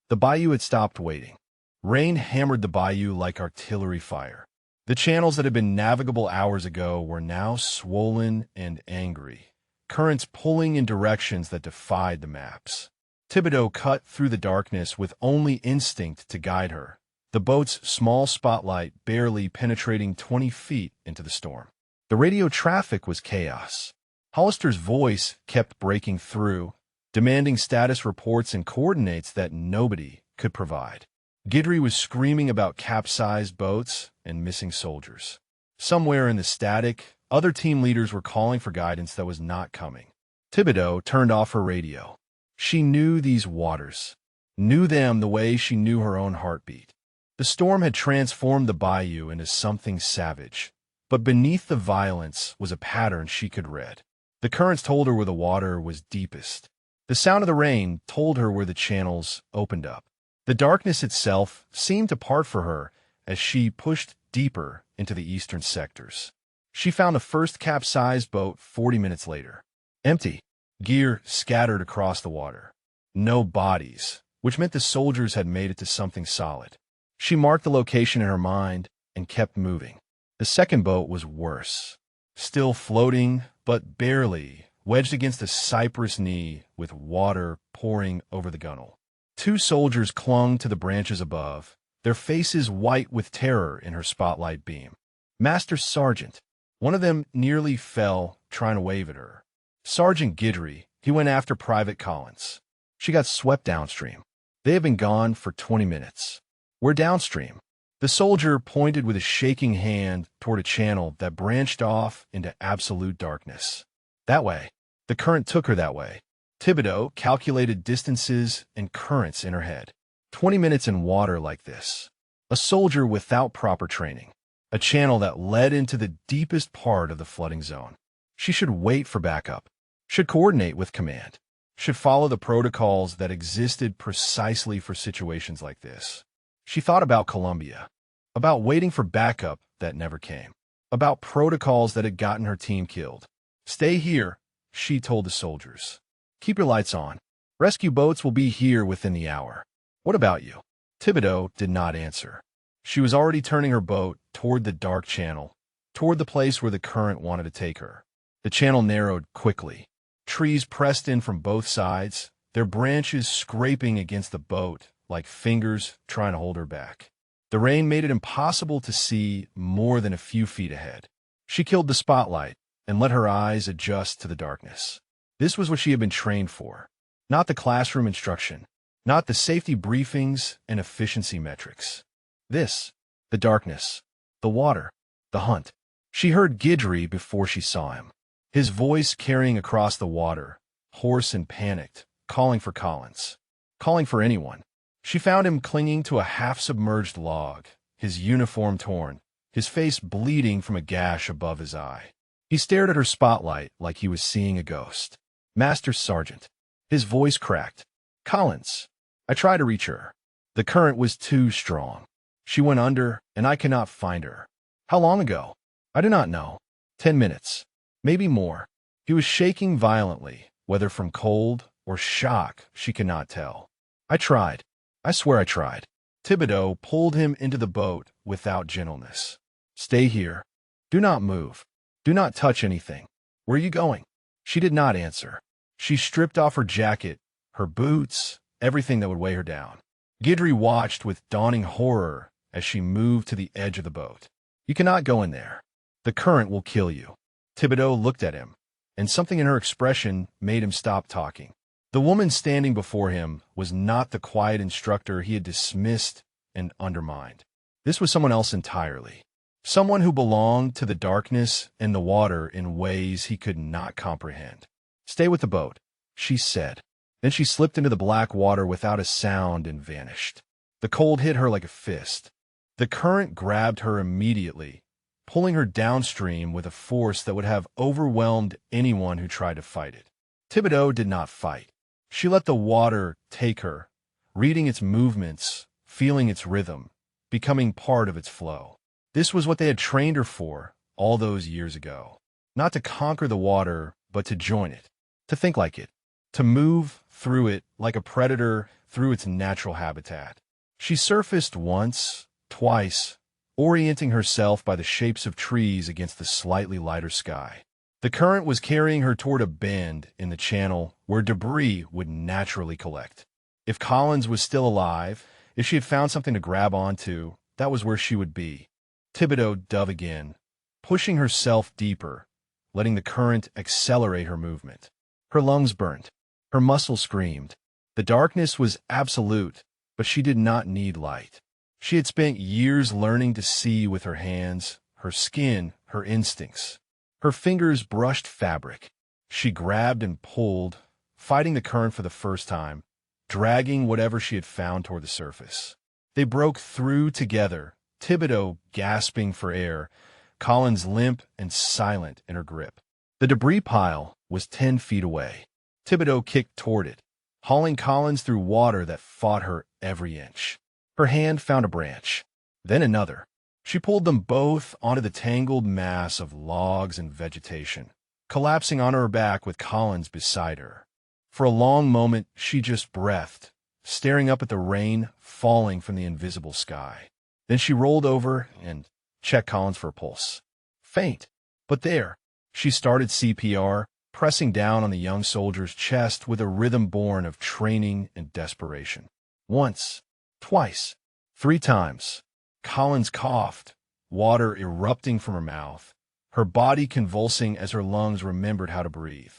Speaker 1: The bayou had stopped waiting. Rain hammered the bayou like artillery fire. The channels that had been navigable hours ago were now swollen and angry, currents pulling in directions that defied the maps. Thibodeau cut through the darkness with only instinct to guide her, the boat's small spotlight barely penetrating 20 feet into the storm. The radio traffic was chaos. Hollister's voice kept breaking through, demanding status reports and coordinates that nobody could provide. Guidry was screaming about capsized boats and missing soldiers. Somewhere in the static, other team leaders were calling for guidance that was not coming. Thibodeau turned off her radio. She knew these waters, knew them the way she knew her own heartbeat. The storm had transformed the bayou into something savage, but beneath the violence was a pattern she could read. The currents told her where the water was deepest. The sound of the rain told her where the channels opened up. The darkness itself seemed to part for her as she pushed deeper into the eastern sectors. She found the first capsized boat 40 minutes later. Empty. Gear scattered across the water. No bodies, which meant the soldiers had made it to something solid. She marked the location in her mind and kept moving. The second boat was worse. Still floating, but barely, wedged against a cypress knee with water pouring over the gunwale. 2 soldiers clung to the branches above, their faces white with terror in her spotlight beam. Master Sergeant. One of them nearly fell, trying to wave at her. Sergeant Guidry. He went after Private Collins. She got swept downstream. They had been gone for 20 minutes. We're downstream. The soldier pointed with a shaking hand toward a channel that branched off into absolute darkness. That way. The current took her that way. Thibodeau calculated distances and currents in her head. 20 minutes in water like this. A soldier without proper training. A channel that led into the deepest part of the flooding zone. She should wait for backup. Should coordinate with command. Should follow the protocols that existed precisely for situations like this. She thought about Colombia, about waiting for backup that never came, about protocols that had gotten her team killed. Stay here, she told the soldiers. Keep your lights on. Rescue boats will be here within the hour. What about you? Thibodeau did not answer. She was already turning her boat toward the dark channel, toward the place where the current wanted to take her. The channel narrowed quickly. Trees pressed in from both sides, their branches scraping against the boat like fingers trying to hold her back. The rain made it impossible to see more than a few feet ahead. She killed the spotlight and let her eyes adjust to the darkness. This was what she had been trained for. Not the classroom instruction, not the safety briefings and efficiency metrics. This, the darkness, the water, the hunt. She heard Guidry before she saw him, his voice carrying across the water, hoarse and panicked, calling for Collins, calling for anyone. She found him clinging to a half-submerged log, his uniform torn, his face bleeding from a gash above his eye. He stared at her spotlight like he was seeing a ghost. Master Sergeant. His voice cracked. Collins. I tried to reach her. The current was too strong. She went under, and I cannot find her. How long ago? I do not know. 10 minutes. Maybe more. He was shaking violently, whether from cold or shock, she could not tell. I tried. I swear I tried. Thibodeau pulled him into the boat without gentleness. Stay here. Do not move. Do not touch anything. Where are you going? She did not answer. She stripped off her jacket, her boots, everything that would weigh her down. Guidry watched with dawning horror as she moved to the edge of the boat. You cannot go in there. The current will kill you. Thibodeau looked at him, and something in her expression made him stop talking. The woman standing before him was not the quiet instructor he had dismissed and undermined. This was someone else entirely. Someone who belonged to the darkness and the water in ways he could not comprehend. Stay with the boat, she said. Then she slipped into the black water without a sound and vanished. The cold hit her like a fist. The current grabbed her immediately, pulling her downstream with a force that would have overwhelmed anyone who tried to fight it. Thibodeau did not fight. She let the water take her, reading its movements, feeling its rhythm, becoming part of its flow. This was what they had trained her for all those years ago. Not to conquer the water, but to join it, to think like it, to move through it like a predator through its natural habitat. She surfaced once, twice, orienting herself by the shapes of trees against the slightly lighter sky. The current was carrying her toward a bend in the channel where debris would naturally collect. If Collins was still alive, if she had found something to grab onto, that was where she would be. Thibodeau dove again, pushing herself deeper, letting the current accelerate her movement. Her lungs burnt. Her muscles screamed. The darkness was absolute, but she did not need light. She had spent years learning to see with her hands, her skin, her instincts. Her fingers brushed fabric. She grabbed and pulled, fighting the current for the first time, dragging whatever she had found toward the surface. They broke through together, Thibodeau gasping for air, Collins limp and silent in her grip. The debris pile was 10 feet away. Thibodeau kicked toward it, hauling Collins through water that fought her every inch. Her hand found a branch, then another. She pulled them both onto the tangled mass of logs and vegetation, collapsing on her back with Collins beside her. For a long moment, she just breathed, staring up at the rain falling from the invisible sky. Then she rolled over and checked Collins for a pulse. Faint, but there. She started CPR, pressing down on the young soldier's chest with a rhythm born of training and desperation. Once, twice, 3 times. Collins coughed, water erupting from her mouth, her body convulsing as her lungs remembered how to breathe.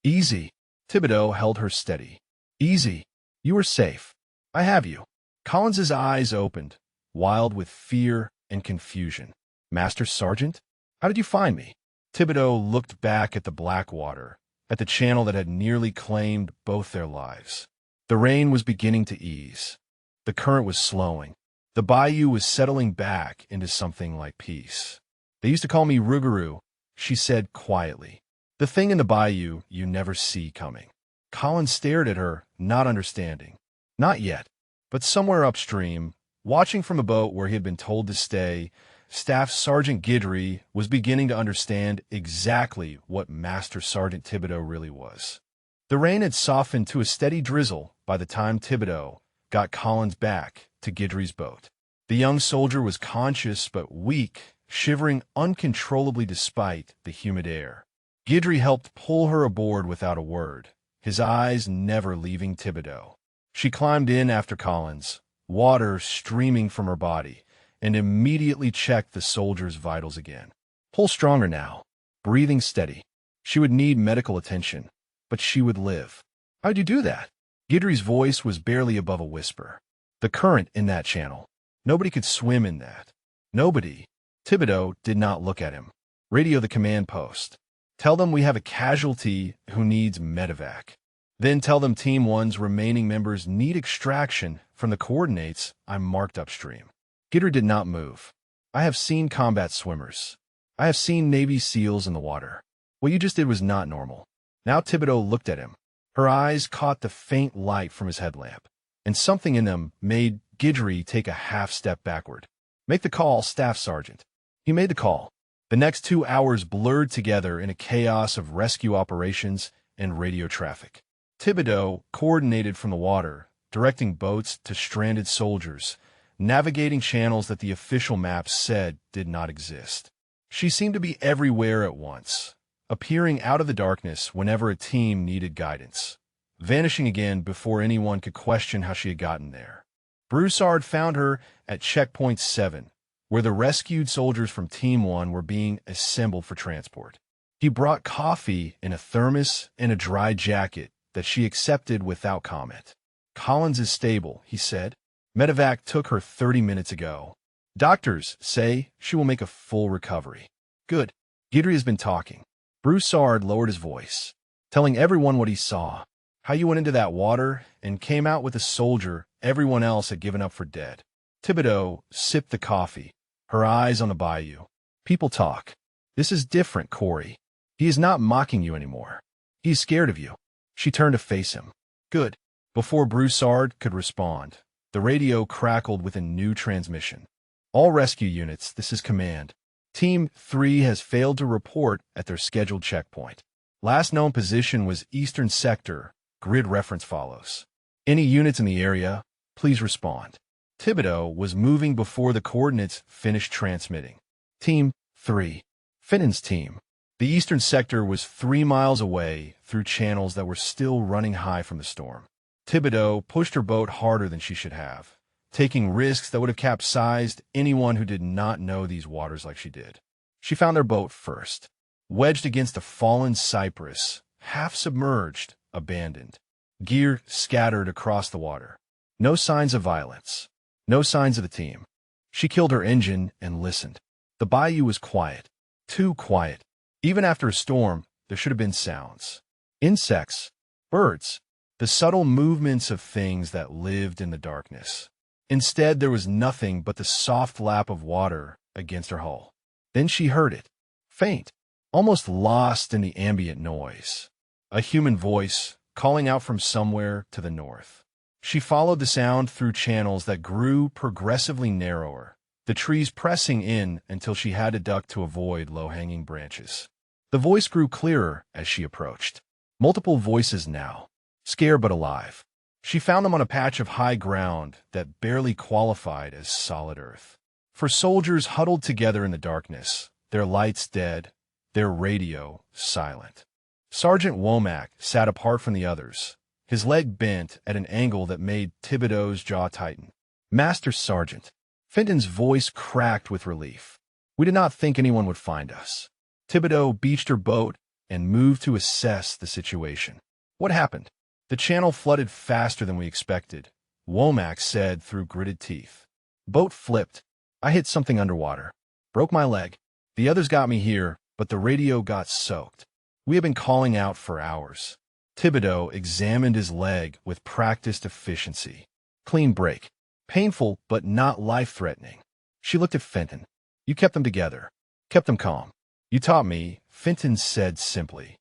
Speaker 1: Easy. Thibodeau held her steady. Easy. You are safe. I have you. Collins's eyes opened, wild with fear and confusion. Master Sergeant? How did you find me? Thibodeau looked back at the black water, at the channel that had nearly claimed both their lives. The rain was beginning to ease. The current was slowing. The bayou was settling back into something like peace. They used to call me Rougarou, she said quietly. The thing in the bayou you never see coming. Collins stared at her, not understanding. Not yet, but somewhere upstream, watching from a boat where he had been told to stay, Staff Sergeant Guidry was beginning to understand exactly what Master Sergeant Thibodeau really was. The rain had softened to a steady drizzle by the time Thibodeau got Collins back to Guidry's boat. The young soldier was conscious but weak, shivering uncontrollably despite the humid air. Guidry helped pull her aboard without a word, his eyes never leaving Thibodeau. She climbed in after Collins, water streaming from her body, and immediately checked the soldier's vitals again. Pull stronger now, breathing steady. She would need medical attention, but she would live. How'd you do that? Guidry's voice was barely above a whisper. The current in that channel. Nobody could swim in that. Nobody. Thibodeau did not look at him. Radio the command post. Tell them we have a casualty who needs medevac. Then tell them Team 1's remaining members need extraction from the coordinates I marked upstream. Guidry did not move. I have seen combat swimmers. I have seen Navy SEALs in the water. What you just did was not normal. Now Thibodeau looked at him. Her eyes caught the faint light from his headlamp, and something in them made Guidry take a half step backward. Make the call, Staff Sergeant. He made the call. The next 2 hours blurred together in a chaos of rescue operations and radio traffic. Thibodeau coordinated from the water, directing boats to stranded soldiers, navigating channels that the official maps said did not exist. She seemed to be everywhere at once, appearing out of the darkness whenever a team needed guidance, vanishing again before anyone could question how she had gotten there. Broussard found her at Checkpoint 7, where the rescued soldiers from Team 1 were being assembled for transport. He brought coffee in a thermos and a dry jacket that she accepted without comment. Collins is stable, he said. Medevac took her 30 minutes ago. Doctors say she will make a full recovery. Good. Guidry has been talking. Broussard lowered his voice, telling everyone what he saw, how you went into that water and came out with a soldier everyone else had given up for dead. Thibodeau sipped the coffee, her eyes on the Bayou. People talk. This is different, Corey. He is not mocking you anymore. He's scared of you. She turned to face him. Good. Before Broussard could respond, the radio crackled with a new transmission. All rescue units, this is command. Team 3 has failed to report at their scheduled checkpoint. Last known position was Eastern Sector. Grid reference follows. Any units in the area, please respond. Thibodeau was moving before the coordinates finished transmitting. Team 3. Fenton's team. The Eastern Sector was 3 miles away through channels that were still running high from the storm. Thibodeau pushed her boat harder than she should have, taking risks that would have capsized anyone who did not know these waters like she did. She found their boat first, wedged against a fallen cypress, half submerged, abandoned. Gear scattered across the water. No signs of violence. No signs of the team. She killed her engine and listened. The bayou was quiet. Too quiet. Even after a storm, there should have been sounds. Insects. Birds. The subtle movements of things that lived in the darkness. Instead, there was nothing but the soft lap of water against her hull. Then she heard it. Faint. Almost lost in the ambient noise. A human voice calling out from somewhere to the north. She followed the sound through channels that grew progressively narrower, the trees pressing in until she had to duck to avoid low-hanging branches. The voice grew clearer as she approached. Multiple voices now, scared but alive. She found them on a patch of high ground that barely qualified as solid earth. For soldiers huddled together in the darkness, their lights dead, their radio silent. Sergeant Womack sat apart from the others, his leg bent at an angle that made Thibodeau's jaw tighten. Master Sergeant. Fenton's voice cracked with relief. We did not think anyone would find us. Thibodeau beached her boat and moved to assess the situation. What happened? The channel flooded faster than we expected, Womack said through gritted teeth. Boat flipped. I hit something underwater. Broke my leg. The others got me here, but the radio got soaked. We have been calling out for hours. Thibodeau examined his leg with practiced efficiency. Clean break. Painful, but not life-threatening. She looked at Fenton. You kept them together. Kept them calm. You taught me, Fenton said simply.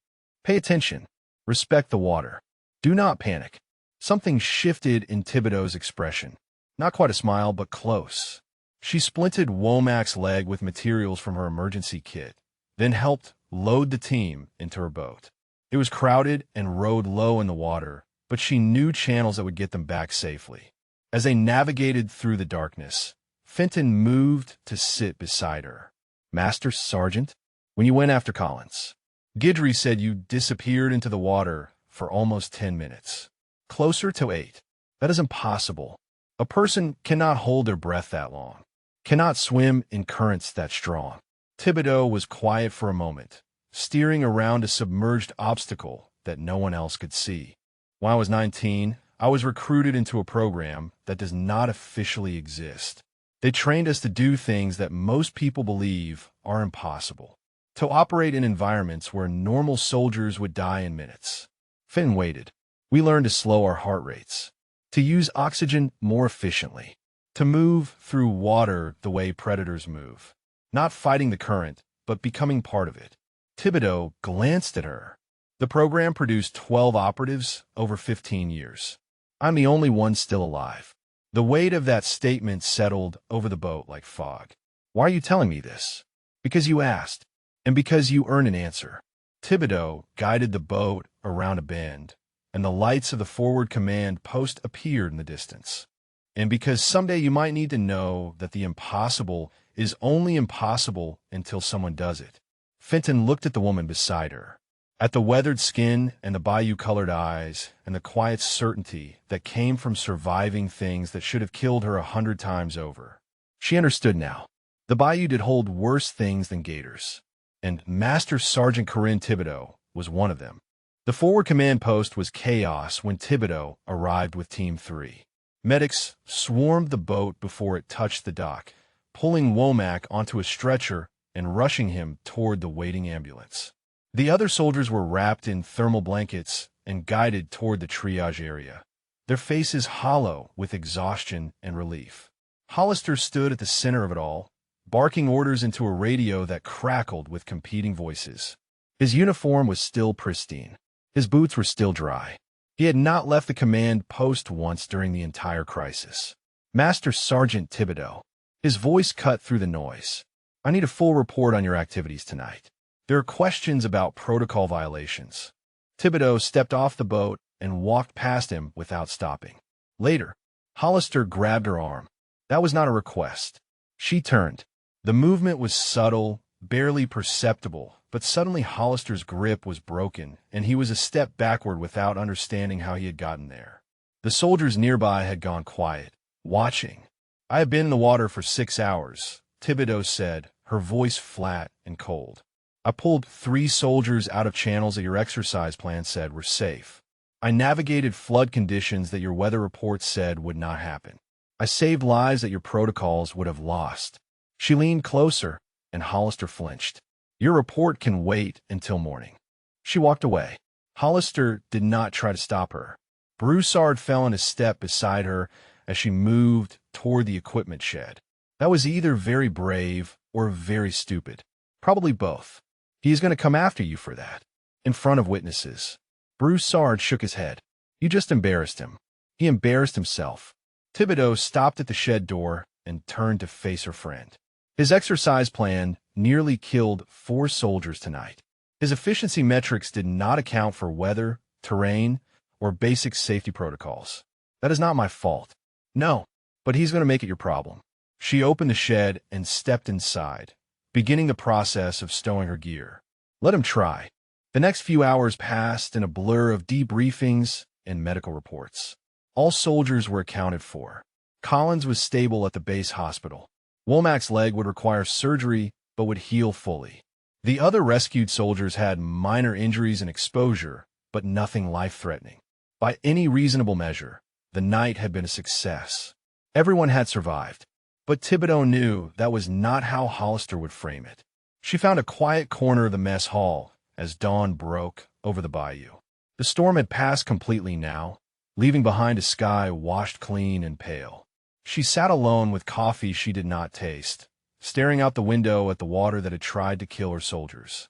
Speaker 1: Pay attention. Respect the water. Do not panic. Something shifted in Thibodeau's expression. Not quite a smile, but close. She splinted Womack's leg with materials from her emergency kit, then helped load the team into her boat. It was crowded and rode low in the water, but she knew channels that would get them back safely. As they navigated through the darkness, Fenton moved to sit beside her. Master Sergeant, when you went after Collins, Guidry said you disappeared into the water for almost 10 minutes. Closer to 8. That is impossible. A person cannot hold their breath that long, cannot swim in currents that strong. Thibodeau was quiet for a moment, steering around a submerged obstacle that no one else could see. When I was 19, I was recruited into a program that does not officially exist. They trained us to do things that most people believe are impossible. To operate in environments where normal soldiers would die in minutes. Finn waited. We learned to slow our heart rates, to use oxygen more efficiently, to move through water the way predators move, not fighting the current, but becoming part of it. Thibodeau glanced at her. The program produced 12 operatives over 15 years. I'm the only one still alive. The weight of that statement settled over the boat like fog. Why are you telling me this? Because you asked, and because you earn an answer. Thibodeau guided the boat around a bend, and the lights of the forward command post appeared in the distance. And because someday you might need to know that the impossible is only impossible until someone does it. Fenton looked at the woman beside her, at the weathered skin and the Bayou-colored eyes and the quiet certainty that came from surviving things that should have killed her 100 times over. She understood now. The Bayou did hold worse things than Gators, and Master Sergeant Corinne Thibodeau was one of them. The forward command post was chaos when Thibodeau arrived with Team 3. Medics swarmed the boat before it touched the dock, pulling Womack onto a stretcher and rushing him toward the waiting ambulance. The other soldiers were wrapped in thermal blankets and guided toward the triage area, their faces hollow with exhaustion and relief. Hollister stood at the center of it all, barking orders into a radio that crackled with competing voices. His uniform was still pristine. His boots were still dry. He had not left the command post once during the entire crisis. Master Sergeant Thibodeau. His voice cut through the noise. I need a full report on your activities tonight. There are questions about protocol violations. Thibodeau stepped off the boat and walked past him without stopping. Later, Hollister grabbed her arm. That was not a request. She turned. The movement was subtle, barely perceptible, but suddenly Hollister's grip was broken, and he was a step backward without understanding how he had gotten there. The soldiers nearby had gone quiet, watching. I have been in the water for 6 hours, Thibodeau said, her voice flat and cold. I pulled 3 soldiers out of channels that your exercise plan said were safe. I navigated flood conditions that your weather report said would not happen. I saved lives that your protocols would have lost. She leaned closer, and Hollister flinched. Your report can wait until morning. She walked away. Hollister did not try to stop her. Broussard fell in a step beside her as she moved toward the equipment shed. That was either very brave or very stupid. Probably both. He is going to come after you for that. In front of witnesses. Broussard shook his head. You just embarrassed him. He embarrassed himself. Thibodeau stopped at the shed door and turned to face her friend. His exercise plan nearly killed 4 soldiers tonight. His efficiency metrics did not account for weather, terrain, or basic safety protocols. That is not my fault. No, but he's going to make it your problem. She opened the shed and stepped inside, beginning the process of stowing her gear. Let him try. The next few hours passed in a blur of debriefings and medical reports. All soldiers were accounted for. Collins was stable at the base hospital. Womack's leg would require surgery but would heal fully. The other rescued soldiers had minor injuries and exposure, but nothing life-threatening. By any reasonable measure, the night had been a success. Everyone had survived. But Thibodeau knew that was not how Hollister would frame it. She found a quiet corner of the mess hall as dawn broke over the bayou. The storm had passed completely now, leaving behind a sky washed clean and pale. She sat alone with coffee she did not taste, staring out the window at the water that had tried to kill her soldiers.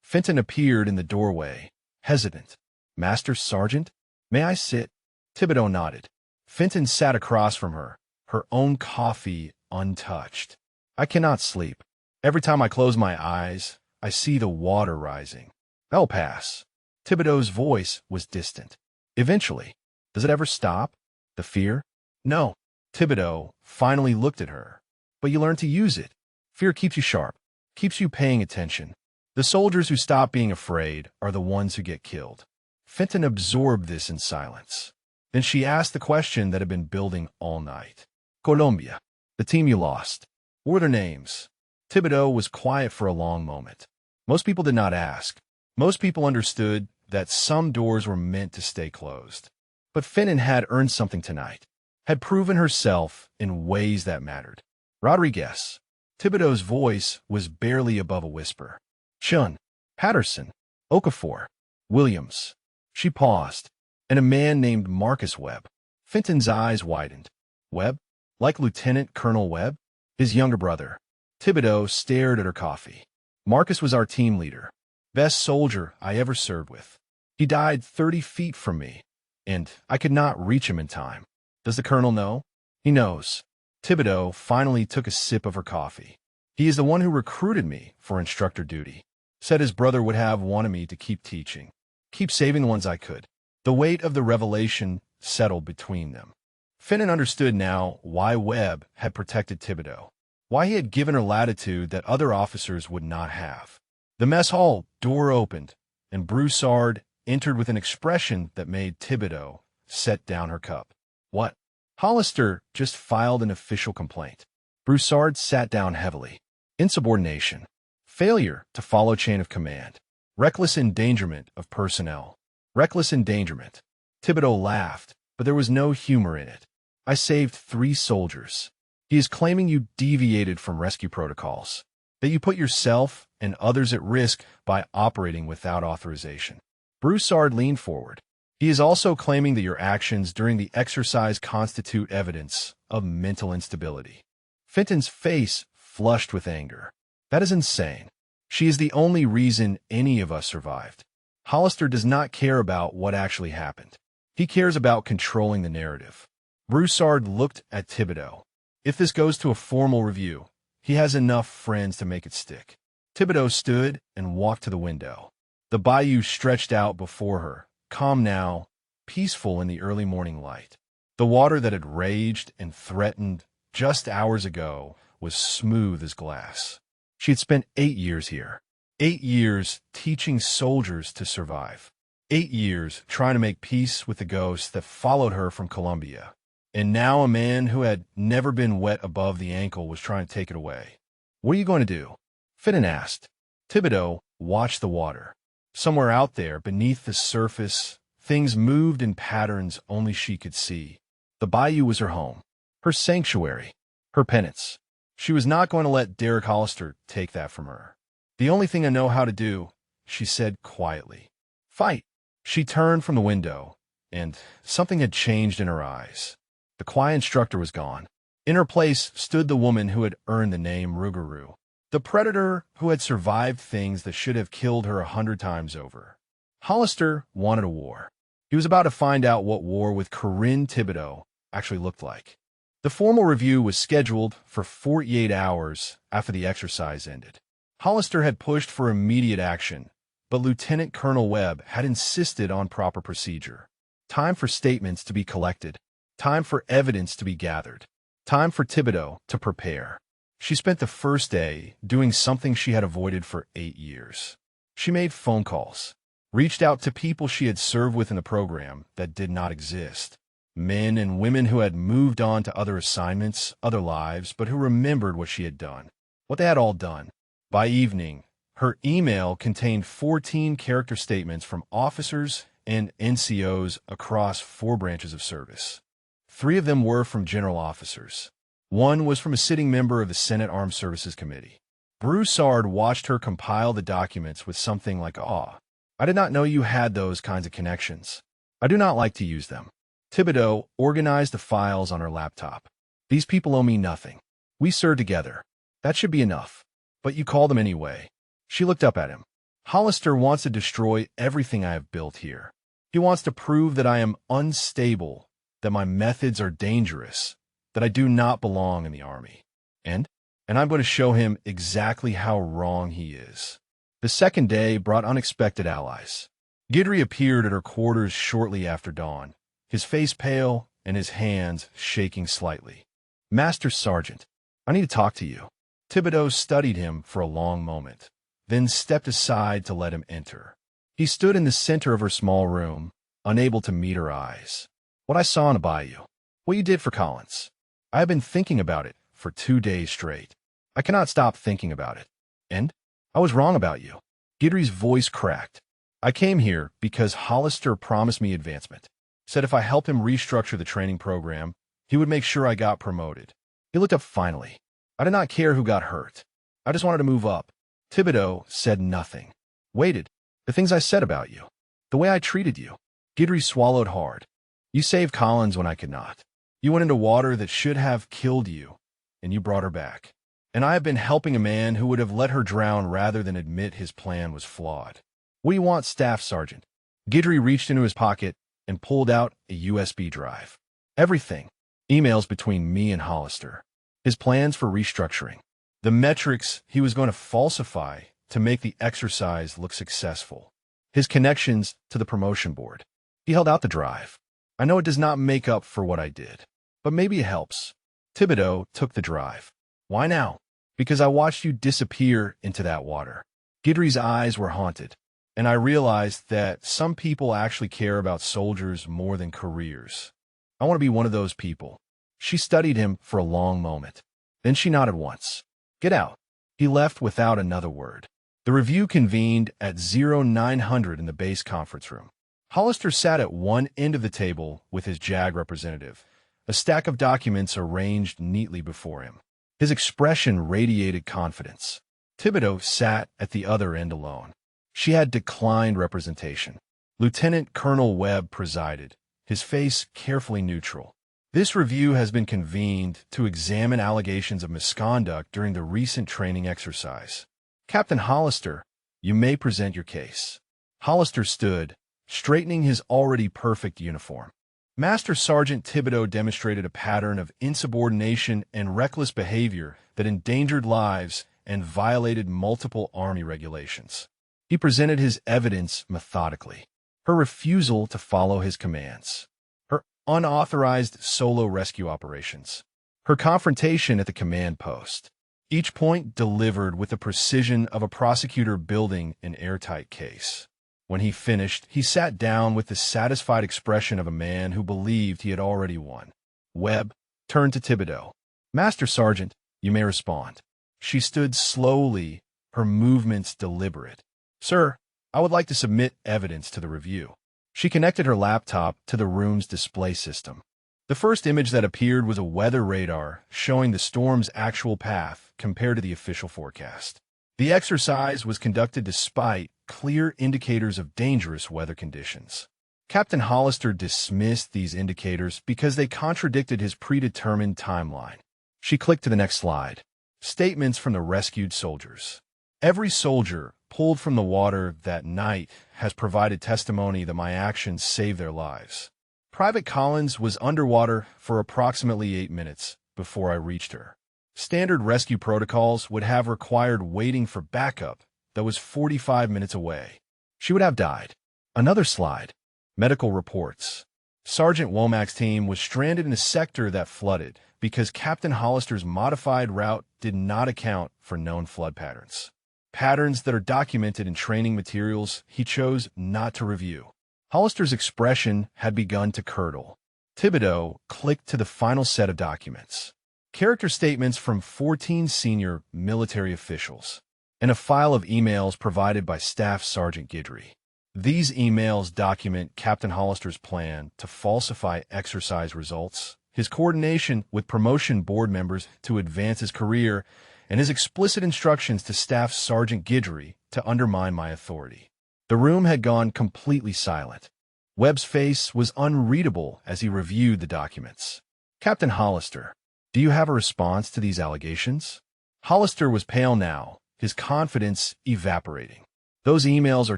Speaker 1: Fenton appeared in the doorway, hesitant. Master Sergeant? May I sit? Thibodeau nodded. Fenton sat across from her, her own coffee untouched. I cannot sleep. Every time I close my eyes, I see the water rising. That'll pass. Thibodeau's voice was distant. Eventually. Does it ever stop? The fear? No. Thibodeau finally looked at her. But you learn to use it. Fear keeps you sharp, keeps you paying attention. The soldiers who stop being afraid are the ones who get killed. Fenton absorbed this in silence. Then she asked the question that had been building all night. Colombia, the team you lost. What were their names? Thibodeau was quiet for a long moment. Most people did not ask. Most people understood that some doors were meant to stay closed. But Finnan had earned something tonight, had proven herself in ways that mattered. Rodriguez. Thibodeau's voice was barely above a whisper. Chun. Patterson. Okafor. Williams. She paused, and a man named Marcus Webb. Fenton's eyes widened. Webb? Like Lieutenant Colonel Webb? His younger brother. Thibodeau stared at her coffee. Marcus was our team leader. Best soldier I ever served with. He died 30 feet from me, and I could not reach him in time. Does the colonel know? He knows. Thibodeau finally took a sip of her coffee. He is the one who recruited me for instructor duty. Said his brother would have wanted me to keep teaching. Keep saving the ones I could. The weight of the revelation settled between them. Finnan understood now why Webb had protected Thibodeau, why he had given her latitude that other officers would not have. The mess hall door opened, and Broussard entered with an expression that made Thibodeau set down her cup. What? Hollister just filed an official complaint. Broussard sat down heavily. Insubordination. Failure to follow chain of command. Reckless endangerment of personnel. Reckless endangerment. Thibodeau laughed, but there was no humor in it. I saved 3 soldiers. He is claiming you deviated from rescue protocols, that you put yourself and others at risk by operating without authorization. Broussard leaned forward. He is also claiming that your actions during the exercise constitute evidence of mental instability. Fenton's face flushed with anger. That is insane. She is the only reason any of us survived. Hollister does not care about what actually happened. He cares about controlling the narrative. Broussard looked at Thibodeau. If this goes to a formal review, he has enough friends to make it stick. Thibodeau stood and walked to the window. The bayou stretched out before her, calm now, peaceful in the early morning light. The water that had raged and threatened just hours ago was smooth as glass. She had spent 8 years here. 8 years teaching soldiers to survive. 8 years trying to make peace with the ghosts that followed her from Colombia. And now a man who had never been wet above the ankle was trying to take it away. What are you going to do? Finnan asked. Thibodeau watched the water. Somewhere out there, beneath the surface, things moved in patterns only she could see. The bayou was her home, her sanctuary, her penance. She was not going to let Derek Hollister take that from her. The only thing I know how to do, she said quietly. Fight. She turned from the window, and something had changed in her eyes. The quiet instructor was gone. In her place stood the woman who had earned the name Rougarou, the predator who had survived things that should have killed her 100 times over. Hollister wanted a war. He was about to find out what war with Corinne Thibodeau actually looked like. The formal review was scheduled for 48 hours after the exercise ended. Hollister had pushed for immediate action, but Lieutenant Colonel Webb had insisted on proper procedure. Time for statements to be collected. Time for evidence to be gathered. Time for Thibodeau to prepare. She spent the first day doing something she had avoided for 8 years. She made phone calls, reached out to people she had served with in the program that did not exist. Men and women who had moved on to other assignments, other lives, but who remembered what she had done, what they had all done. By evening, her email contained 14 character statements from officers and NCOs across 4 branches of service. 3 of them were from general officers. 1 was from a sitting member of the Senate Armed Services Committee. Broussard watched her compile the documents with something like awe. I did not know you had those kinds of connections. I do not like to use them. Thibodeau organized the files on her laptop. These people owe me nothing. We served together. That should be enough. But you call them anyway. She looked up at him. Hollister wants to destroy everything I have built here. He wants to prove that I am unstable, that my methods are dangerous, that I do not belong in the army. And I'm going to show him exactly how wrong he is. The second day brought unexpected allies. Guidry appeared at her quarters shortly after dawn, his face pale and his hands shaking slightly. Master Sergeant, I need to talk to you. Thibodeau studied him for a long moment, then stepped aside to let him enter. He stood in the center of her small room, unable to meet her eyes. What I saw in the bayou, what you did for Collins. I have been thinking about it for 2 days straight. I cannot stop thinking about it. And I was wrong about you. Guidry's voice cracked. I came here because Hollister promised me advancement. Said if I helped him restructure the training program, he would make sure I got promoted. He looked up finally. I did not care who got hurt. I just wanted to move up. Thibodeau said nothing. Waited. The things I said about you. The way I treated you. Guidry swallowed hard. You saved Collins when I could not. You went into water that should have killed you, and you brought her back. And I have been helping a man who would have let her drown rather than admit his plan was flawed. What do you want, Staff Sergeant? Guidry reached into his pocket and pulled out a USB drive. Everything. Emails between me and Hollister. His plans for restructuring. The metrics he was going to falsify to make the exercise look successful. His connections to the promotion board. He held out the drive. I know it does not make up for what I did, but maybe it helps. Thibodeau took the drive. Why now? Because I watched you disappear into that water. Guidry's eyes were haunted, and I realized that some people actually care about soldiers more than careers. I want to be one of those people. She studied him for a long moment. Then she nodded once. Get out. He left without another word. The review convened at 0900 in the base conference room. Hollister sat at one end of the table with his JAG representative, a stack of documents arranged neatly before him. His expression radiated confidence. Thibodeau sat at the other end alone. She had declined representation. Lieutenant Colonel Webb presided, his face carefully neutral. This review has been convened to examine allegations of misconduct during the recent training exercise. Captain Hollister, you may present your case. Hollister stood, straightening his already perfect uniform. Master Sergeant Thibodeau demonstrated a pattern of insubordination and reckless behavior that endangered lives and violated multiple Army regulations. He presented his evidence methodically. Her refusal to follow his commands. Her unauthorized solo rescue operations. Her confrontation at the command post. Each point delivered with the precision of a prosecutor building an airtight case. When he finished, he sat down with the satisfied expression of a man who believed he had already won. Webb turned to Thibodeau. Master Sergeant, you may respond. She stood slowly, her movements deliberate. Sir, I would like to submit evidence to the review. She connected her laptop to the room's display system. The first image that appeared was a weather radar showing the storm's actual path compared to the official forecast. The exercise was conducted despite clear indicators of dangerous weather conditions. Captain Hollister dismissed these indicators because they contradicted his predetermined timeline. She clicked to the next slide. Statements from the rescued soldiers. Every soldier pulled from the water that night has provided testimony that my actions saved their lives. Private Collins was underwater for approximately 8 minutes before I reached her. Standard rescue protocols would have required waiting for backup that was 45 minutes away. She would have died. Another slide. Medical reports. Sergeant Womack's team was stranded in a sector that flooded because Captain Hollister's modified route did not account for known flood patterns. Patterns that are documented in training materials he chose not to review. Hollister's expression had begun to curdle. Thibodeau clicked to the final set of documents. Character statements from 14 senior military officials, and a file of emails provided by Staff Sergeant Guidry. These emails document Captain Hollister's plan to falsify exercise results, his coordination with promotion board members to advance his career, and his explicit instructions to Staff Sergeant Guidry to undermine my authority. The room had gone completely silent. Webb's face was unreadable as he reviewed the documents. Captain Hollister, do you have a response to these allegations? Hollister was pale now, his confidence evaporating. Those emails are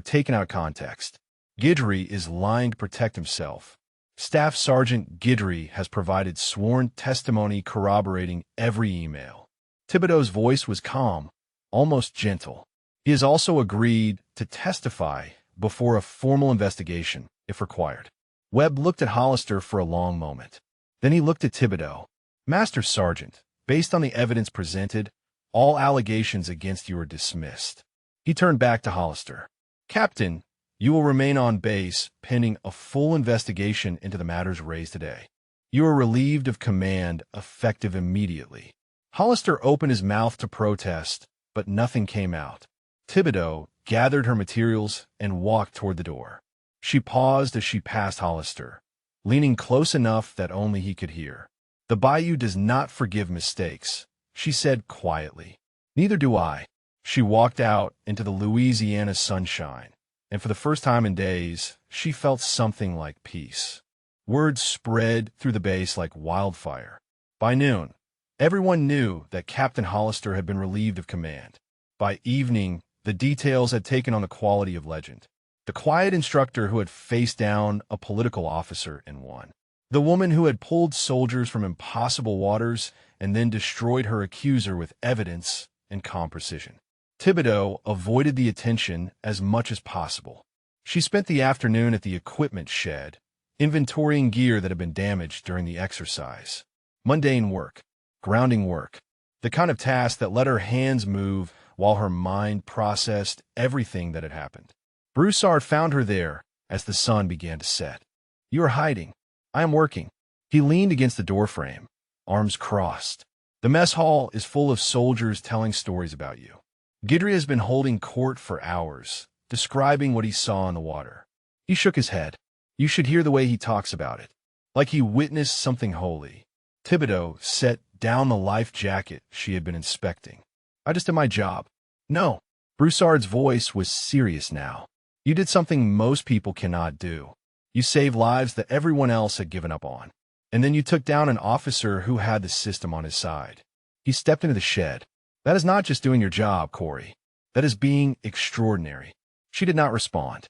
Speaker 1: taken out of context. Guidry is lying to protect himself. Staff Sergeant Guidry has provided sworn testimony corroborating every email. Thibodeau's voice was calm, almost gentle. He has also agreed to testify before a formal investigation, if required. Webb looked at Hollister for a long moment. Then he looked at Thibodeau. Master Sergeant, based on the evidence presented, all allegations against you are dismissed. He turned back to Hollister. Captain, you will remain on base pending a full investigation into the matters raised today. You are relieved of command effective immediately. Hollister opened his mouth to protest, but nothing came out. Thibodeau gathered her materials and walked toward the door. She paused as she passed Hollister, leaning close enough that only he could hear. "The Bayou does not forgive mistakes," she said quietly. "Neither do I." She walked out into the Louisiana sunshine, and for the first time in days, she felt something like peace. Word spread through the base like wildfire. By noon, everyone knew that Captain Hollister had been relieved of command. By evening, the details had taken on the quality of legend. The quiet instructor who had faced down a political officer and won. The woman who had pulled soldiers from impossible waters and then destroyed her accuser with evidence and calm precision. Thibodeau avoided the attention as much as possible. She spent the afternoon at the equipment shed, inventorying gear that had been damaged during the exercise. Mundane work, grounding work, the kind of task that let her hands move while her mind processed everything that had happened. Broussard found her there as the sun began to set. "You are hiding. I am working." He leaned against the doorframe, arms crossed. "The mess hall is full of soldiers telling stories about you." Guidry has been holding court for hours, describing what he saw in the water. He shook his head. "You should hear the way he talks about it, like he witnessed something holy." Thibodeau set down the life jacket she had been inspecting. "I just did my job." "No." Broussard's voice was serious now. "You did something most people cannot do. You saved lives that everyone else had given up on. And then you took down an officer who had the system on his side." He stepped into the shed. "That is not just doing your job, Corey. That is being extraordinary." She did not respond.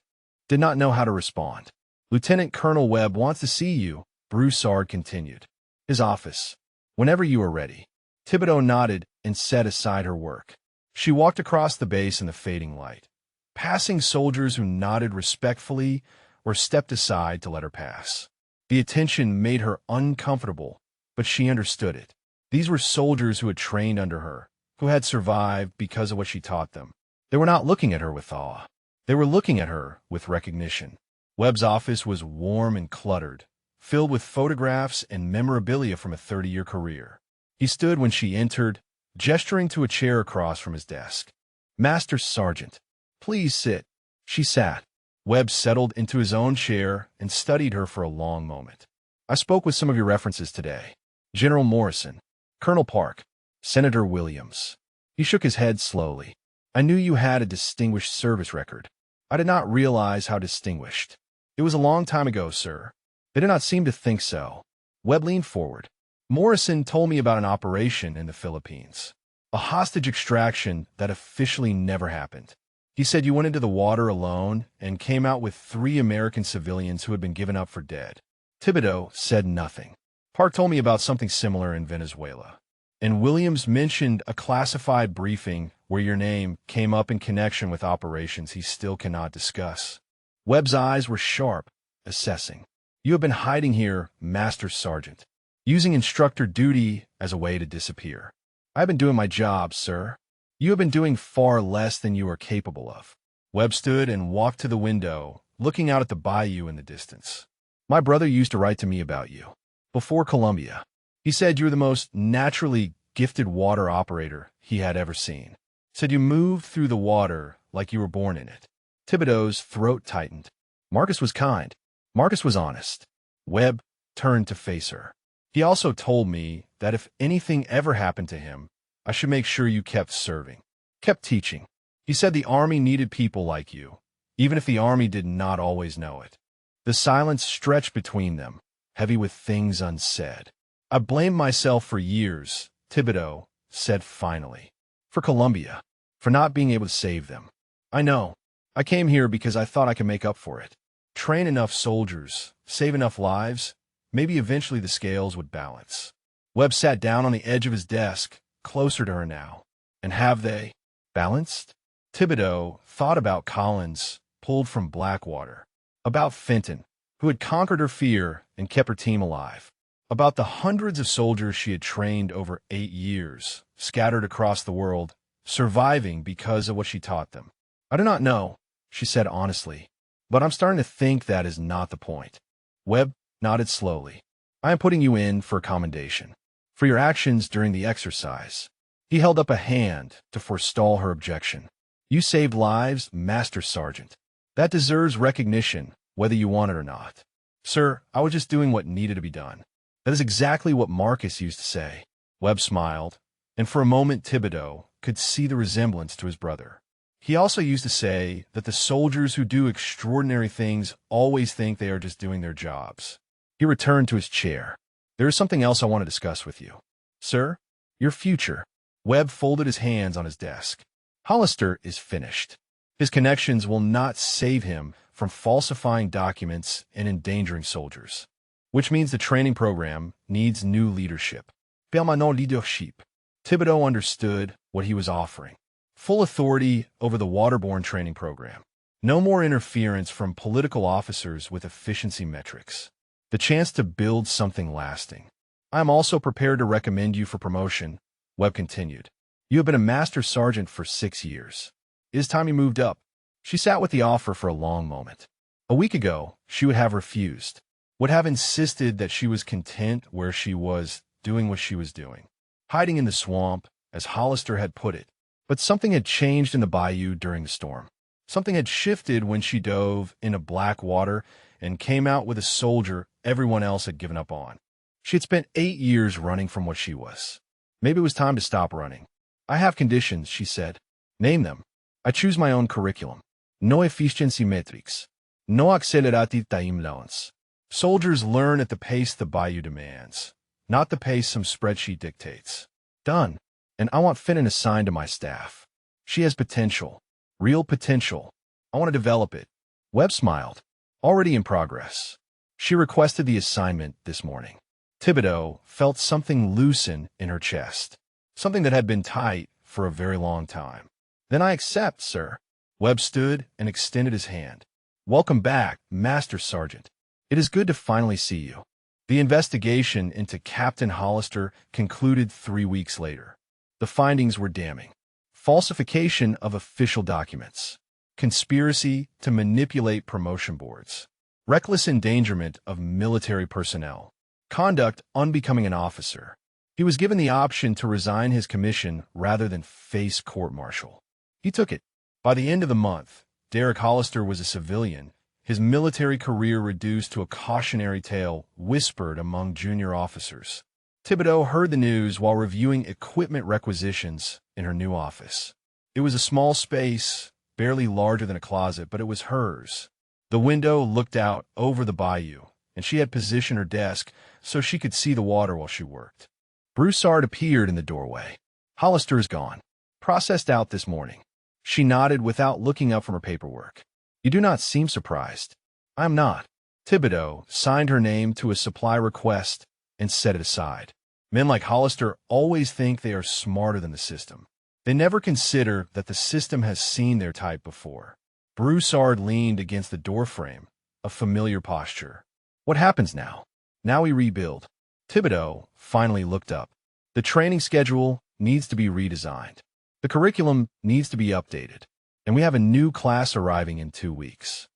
Speaker 1: Did not know how to respond. "Lieutenant Colonel Webb wants to see you," Broussard continued. "His office. Whenever you are ready." Thibodeau nodded and set aside her work. She walked across the base in the fading light, passing soldiers who nodded respectfully or stepped aside to let her pass. The attention made her uncomfortable, but she understood it. These were soldiers who had trained under her, who had survived because of what she taught them. They were not looking at her with awe. They were looking at her with recognition. Webb's office was warm and cluttered, filled with photographs and memorabilia from a 30-year career. He stood when she entered, gesturing to a chair across from his desk. "Master Sergeant, please sit." She sat. Webb settled into his own chair and studied her for a long moment. "I spoke with some of your references today. General Morrison, Colonel Park, Senator Williams." He shook his head slowly. "I knew you had a distinguished service record. I did not realize how distinguished." "It was a long time ago, sir." "They did not seem to think so." Webb leaned forward. "Morrison told me about an operation in the Philippines. A hostage extraction that officially never happened. He said you went into the water alone and came out with 3 American civilians who had been given up for dead." Thibodeau said nothing. "Park told me about something similar in Venezuela. And Williams mentioned a classified briefing where your name came up in connection with operations he still cannot discuss." Webb's eyes were sharp, assessing. "You have been hiding here, Master Sergeant, using instructor duty as a way to disappear." "I have been doing my job, sir." "You have been doing far less than you are capable of." Webb stood and walked to the window, looking out at the bayou in the distance. "My brother used to write to me about you. Before Columbia. He said you were the most naturally gifted water operator he had ever seen. Said you moved through the water like you were born in it." Thibodeau's throat tightened. Marcus was kind. Marcus was honest. Webb turned to face her. "He also told me that if anything ever happened to him, I should make sure you kept serving, kept teaching. He said the Army needed people like you, even if the Army did not always know it." The silence stretched between them, heavy with things unsaid. "I blamed myself for years," Thibodeau said finally. "For Columbia. For not being able to save them. I know. I came here because I thought I could make up for it. Train enough soldiers, save enough lives, maybe eventually the scales would balance." Webb sat down on the edge of his desk, closer to her now. "And have they balanced?" Thibodeau thought about Collins, pulled from Blackwater. About Fenton, who had conquered her fear and kept her team alive. About the hundreds of soldiers she had trained over 8 years, scattered across the world, surviving because of what she taught them. "I do not know," she said honestly, "but I'm starting to think that is not the point." Webb nodded slowly. "I am putting you in for a commendation. For your actions during the exercise." He held up a hand to forestall her objection. "You saved lives, Master Sergeant. That deserves recognition, whether you want it or not." Sir, I was just doing what needed to be done. That is exactly what Marcus used to say. Webb smiled, and for a moment Thibodeau could see the resemblance to his brother. He also used to say that the soldiers who do extraordinary things always think they are just doing their jobs. He returned to his chair. There is something else I want to discuss with you. Sir, your future. Webb folded his hands on his desk. Hollister is finished. His connections will not save him from falsifying documents and endangering soldiers, which means the training program needs new leadership. Permanent leadership. Thibodeau understood what he was offering. Full authority over the waterborne training program. No more interference from political officers with efficiency metrics. The chance to build something lasting. I am also prepared to recommend you for promotion, Webb continued. You have been a master sergeant for 6 years. It is time you moved up. She sat with the offer for a long moment. A week ago, she would have refused, would have insisted that she was content where she was, doing what she was doing, hiding in the swamp, as Hollister had put it. But something had changed in the bayou during the storm. Something had shifted when she dove into black water and came out with a soldier everyone else had given up on. She had spent 8 years running from what she was. Maybe it was time to stop running. I have conditions, she said. Name them. I choose my own curriculum. No efficiency metrics. No accelerated timelines. Soldiers learn at the pace the bayou demands, not the pace some spreadsheet dictates. Done. And I want Finnan assigned to my staff. She has potential. Real potential. I want to develop it. Webb smiled. Already in progress. She requested the assignment this morning. Thibodeau felt something loosen in her chest. Something that had been tight for a very long time. Then I accept, sir. Webb stood and extended his hand. Welcome back, Master Sergeant. It is good to finally see you. The investigation into Captain Hollister concluded 3 weeks later. The findings were damning. Falsification of official documents. Conspiracy to manipulate promotion boards. Reckless endangerment of military personnel. Conduct unbecoming an officer. He was given the option to resign his commission rather than face court-martial. He took it. By the end of the month, Derek Hollister was a civilian, his military career reduced to a cautionary tale whispered among junior officers. Thibodeau heard the news while reviewing equipment requisitions in her new office. It was a small space, barely larger than a closet, but it was hers. The window looked out over the bayou, and she had positioned her desk so she could see the water while she worked. Broussard appeared in the doorway. Hollister is gone. Processed out this morning. She nodded without looking up from her paperwork. You do not seem surprised. I am not. Thibodeau signed her name to a supply request and set it aside. Men like Hollister always think they are smarter than the system. They never consider that the system has seen their type before. Broussard leaned against the doorframe, a familiar posture. What happens now? Now we rebuild. Thibodeau finally looked up. The training schedule needs to be redesigned. The curriculum needs to be updated. And we have a new class arriving in 2 weeks.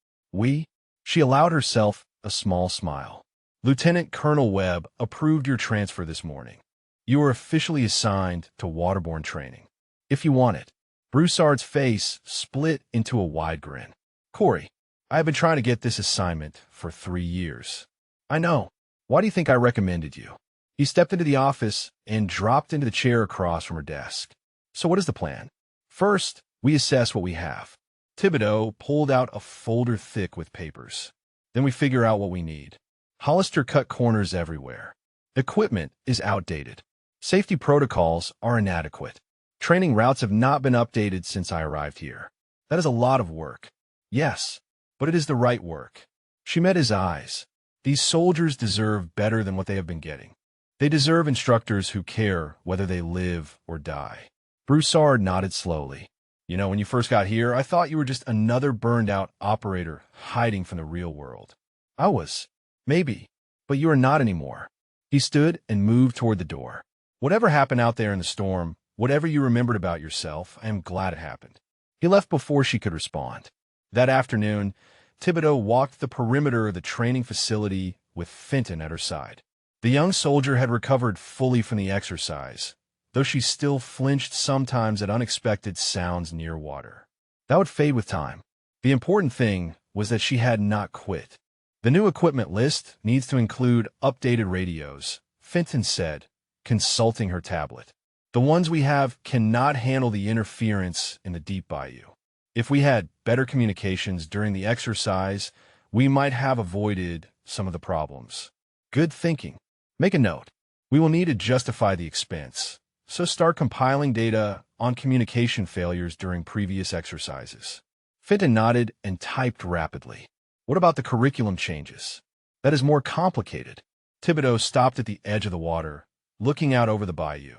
Speaker 1: She allowed herself a small smile. Lieutenant Colonel Webb approved your transfer this morning. You are officially assigned to waterborne training. If you want it. Broussard's face split into a wide grin. Corey, I have been trying to get this assignment for 3 years. I know. Why do you think I recommended you? He stepped into the office and dropped into the chair across from her desk. So what is the plan? First, we assess what we have. Thibodeau pulled out a folder thick with papers. Then we figure out what we need. Hollister cut corners everywhere. Equipment is outdated. Safety protocols are inadequate. Training routes have not been updated since I arrived here. That is a lot of work. Yes, but it is the right work. She met his eyes. These soldiers deserve better than what they have been getting. They deserve instructors who care whether they live or die. Broussard nodded slowly. You know, when you first got here, I thought you were just another burned-out operator hiding from the real world. I was. Maybe. But you are not anymore. He stood and moved toward the door. Whatever happened out there in the storm, whatever you remembered about yourself, I am glad it happened. He left before she could respond. That afternoon, Thibodeau walked the perimeter of the training facility with Fenton at her side. The young soldier had recovered fully from the exercise, though she still flinched sometimes at unexpected sounds near water. That would fade with time. The important thing was that she had not quit. The new equipment list needs to include updated radios, Fenton said, consulting her tablet. The ones we have cannot handle the interference in the deep bayou. If we had better communications during the exercise, we might have avoided some of the problems. Good thinking. Make a note. We will need to justify the expense, so start compiling data on communication failures during previous exercises. Fenton nodded and typed rapidly. What about the curriculum changes? That is more complicated. Thibodeau stopped at the edge of the water, looking out over the bayou.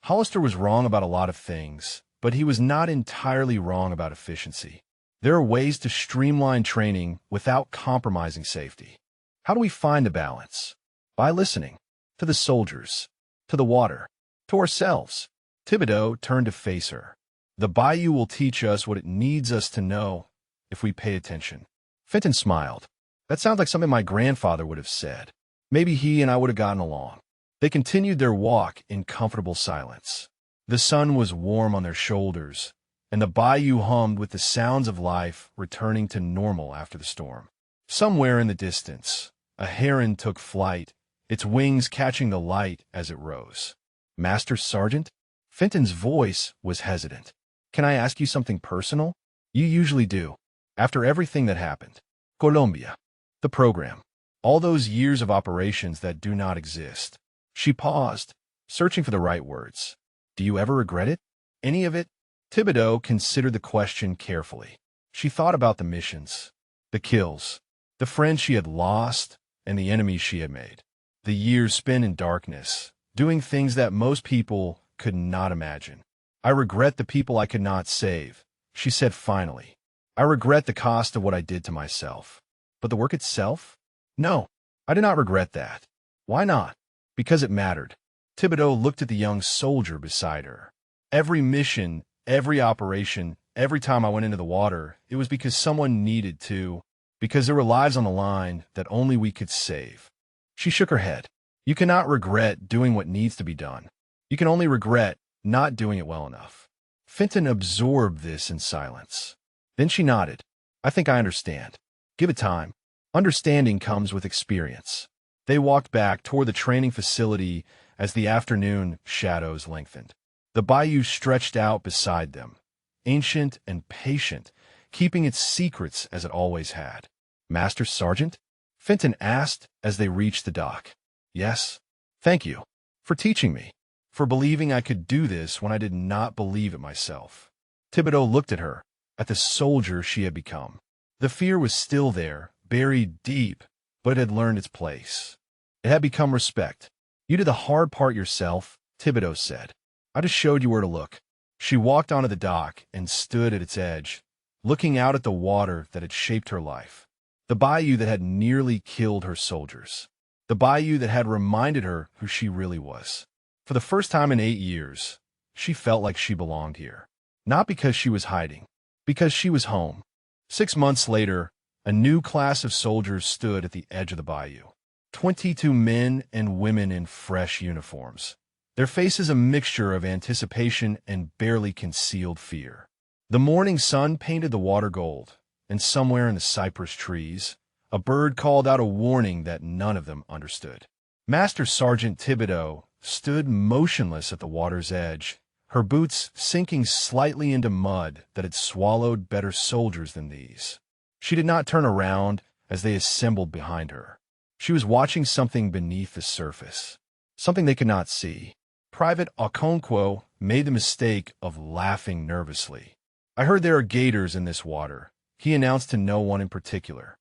Speaker 1: Hollister was wrong about a lot of things, but he was not entirely wrong about efficiency. There are ways to streamline training without compromising safety. How do we find a balance? By listening. To the soldiers. To the water. To ourselves. Thibodeau turned to face her. The bayou will teach us what it needs us to know if we pay attention. Fenton smiled. That sounds like something my grandfather would have said. Maybe he and I would have gotten along. They continued their walk in comfortable silence. The sun was warm on their shoulders, and the bayou hummed with the sounds of life returning to normal after the storm. Somewhere in the distance, a heron took flight, its wings catching the light as it rose. Master Sergeant? Fenton's voice was hesitant. Can I ask you something personal? You usually do. After everything that happened. Colombia. The program. All those years of operations that do not exist. She paused, searching for the right words. Do you ever regret it? Any of it? Thibodeau considered the question carefully. She thought about the missions, the kills, the friends she had lost, and the enemies she had made. The years spent in darkness, doing things that most people could not imagine. I regret the people I could not save, she said finally. I regret the cost of what I did to myself. But the work itself? No, I do not regret that. Why not? Because it mattered. Thibodeau looked at the young soldier beside her. Every mission, every operation, every time I went into the water, it was because someone needed to, because there were lives on the line that only we could save. She shook her head. You cannot regret doing what needs to be done. You can only regret not doing it well enough. Fenton absorbed this in silence. Then she nodded. I think I understand. Give it time. Understanding comes with experience. They walked back toward the training facility as the afternoon shadows lengthened. The bayou stretched out beside them, ancient and patient, keeping its secrets as it always had. Master Sergeant? Fenton asked as they reached the dock. Yes. Thank you. For teaching me. For believing I could do this when I did not believe it myself. Thibodeau looked at her, at the soldier she had become. The fear was still there, buried deep, but it had learned its place. It had become respect. You did the hard part yourself, Thibodeau said. I just showed you where to look. She walked onto the dock and stood at its edge, looking out at the water that had shaped her life. The bayou that had nearly killed her soldiers. The bayou that had reminded her who she really was. For the first time in 8 years, she felt like she belonged here. Not because she was hiding, because she was home. 6 months later, a new class of soldiers stood at the edge of the bayou. 22 men and women in fresh uniforms. Their faces a mixture of anticipation and barely concealed fear. The morning sun painted the water gold, and somewhere in the cypress trees, a bird called out a warning that none of them understood. Master Sergeant Thibodeau stood motionless at the water's edge, her boots sinking slightly into mud that had swallowed better soldiers than these. She did not turn around as they assembled behind her. She was watching something beneath the surface, something they could not see. Private Okonkwo made the mistake of laughing nervously. I heard there are gators in this water, he announced to no one in particular.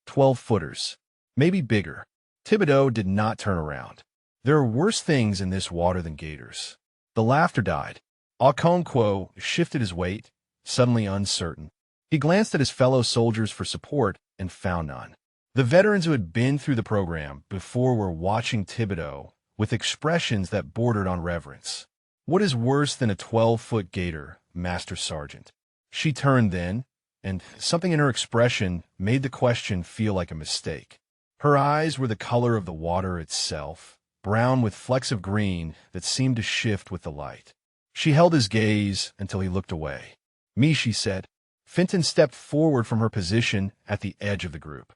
Speaker 1: 12-footers, maybe bigger. Thibodeau did not turn around. There are worse things in this water than gators. The laughter died. Okonkwo shifted his weight, suddenly uncertain. He glanced at his fellow soldiers for support and found none. The veterans who had been through the program before were watching Thibodeau with expressions that bordered on reverence. What is worse than a 12-foot gator, Master Sergeant? She turned then, and something in her expression made the question feel like a mistake. Her eyes were the color of the water itself, brown with flecks of green that seemed to shift with the light. She held his gaze until he looked away. Me, she said. Fenton stepped forward from her position at the edge of the group.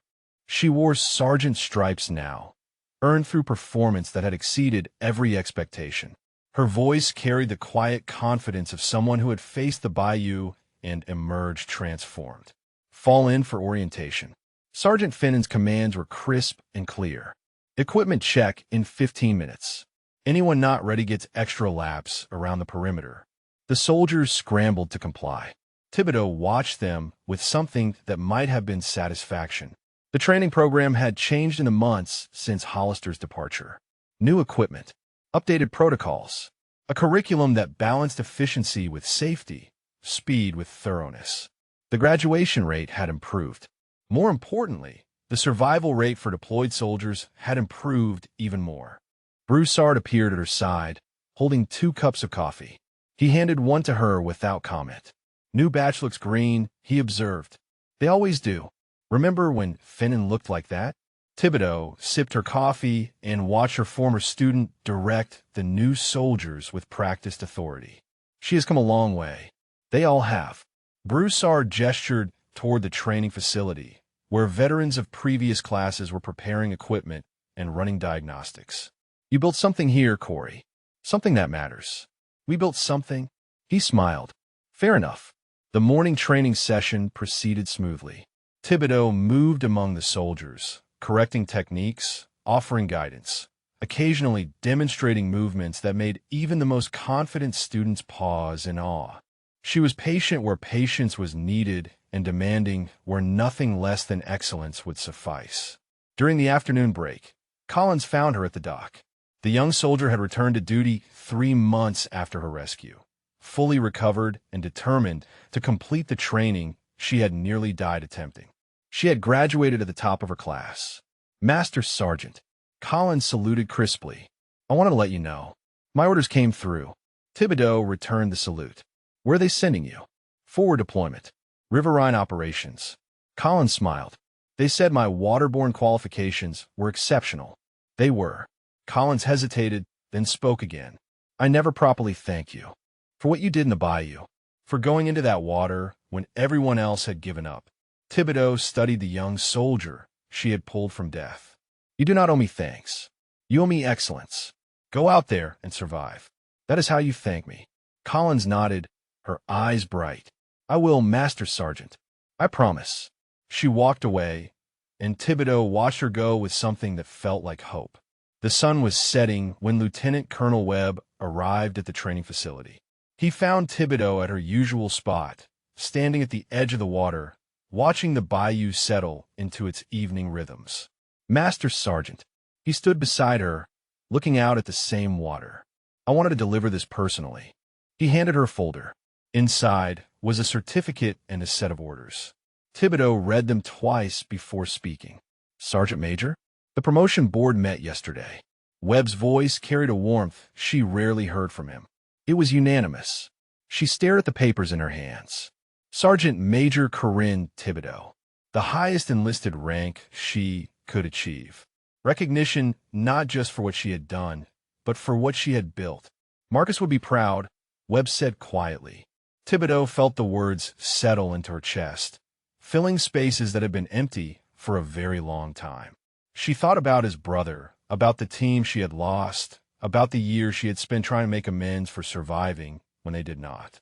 Speaker 1: She wore sergeant stripes now, earned through performance that had exceeded every expectation. Her voice carried the quiet confidence of someone who had faced the Bayou and emerged transformed. Fall in for orientation. Sergeant Finnan's commands were crisp and clear. Equipment check in 15 minutes. Anyone not ready gets extra laps around the perimeter. The soldiers scrambled to comply. Thibodeau watched them with something that might have been satisfaction. The training program had changed in the months since Hollister's departure. New equipment, updated protocols, a curriculum that balanced efficiency with safety, speed with thoroughness. The graduation rate had improved. More importantly, the survival rate for deployed soldiers had improved even more. Broussard appeared at her side, holding 2 cups of coffee. He handed one to her without comment. New batch looks green, he observed. They always do. Remember when Finnan looked like that? Thibodeau sipped her coffee and watched her former student direct the new soldiers with practiced authority. She has come a long way. They all have. Broussard gestured toward the training facility, where veterans of previous classes were preparing equipment and running diagnostics. You built something here, Corey. Something that matters. We built something. He smiled. Fair enough. The morning training session proceeded smoothly. Thibodeau moved among the soldiers, correcting techniques, offering guidance, occasionally demonstrating movements that made even the most confident students pause in awe. She was patient where patience was needed and demanding where nothing less than excellence would suffice. During the afternoon break, Collins found her at the dock. The young soldier had returned to duty 3 months after her rescue, fully recovered and determined to complete the training she had nearly died attempting. She had graduated at the top of her class. Master Sergeant. Collins saluted crisply. I wanted to let you know. My orders came through. Thibodeau returned the salute. Where are they sending you? Forward deployment. Riverine operations. Collins smiled. They said my waterborne qualifications were exceptional. They were. Collins hesitated, then spoke again. I never properly thank you. For what you did in the bayou. For going into that water when everyone else had given up. Thibodeau studied the young soldier she had pulled from death. You do not owe me thanks. You owe me excellence. Go out there and survive. That is how you thank me. Collins nodded, her eyes bright. I will, Master Sergeant. I promise. She walked away, and Thibodeau watched her go with something that felt like hope. The sun was setting when Lieutenant Colonel Webb arrived at the training facility. He found Thibodeau at her usual spot, standing at the edge of the water, watching the bayou settle into its evening rhythms. Master Sergeant. He stood beside her, looking out at the same water. I wanted to deliver this personally. He handed her a folder. Inside was a certificate and a set of orders. Thibodeau read them twice before speaking. Sergeant Major? The promotion board met yesterday. Webb's voice carried a warmth she rarely heard from him. It was unanimous. She stared at the papers in her hands. Sergeant Major Corinne Thibodeau, the highest enlisted rank she could achieve. Recognition not just for what she had done, but for what she had built. Marcus would be proud, Webb said quietly. Thibodeau felt the words settle into her chest, filling spaces that had been empty for a very long time. She thought about his brother, about the team she had lost, about the years she had spent trying to make amends for surviving when they did not.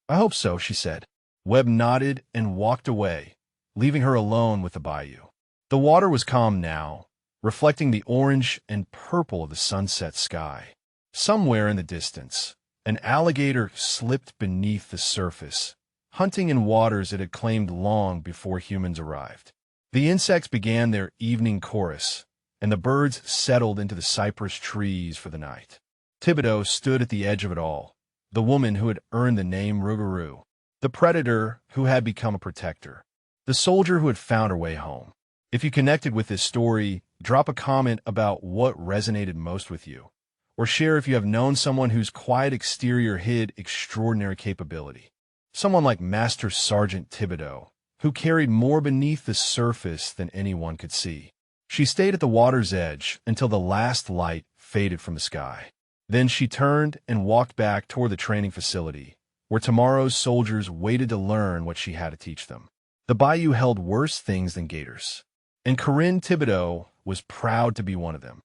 Speaker 1: I hope so, she said. Webb nodded and walked away, leaving her alone with the bayou. The water was calm now, reflecting the orange and purple of the sunset sky. Somewhere in the distance, an alligator slipped beneath the surface, hunting in waters it had claimed long before humans arrived. The insects began their evening chorus, and the birds settled into the cypress trees for the night. Thibodeau stood at the edge of it all, the woman who had earned the name Rougarou, the predator who had become a protector, the soldier who had found her way home. If you connected with this story, drop a comment about what resonated most with you, or share if you have known someone whose quiet exterior hid extraordinary capability. Someone like Master Sergeant Thibodeau, who carried more beneath the surface than anyone could see. She stayed at the water's edge until the last light faded from the sky. Then she turned and walked back toward the training facility, where tomorrow's soldiers waited to learn what she had to teach them. The bayou held worse things than gators. And Corinne Thibodeau was proud to be one of them.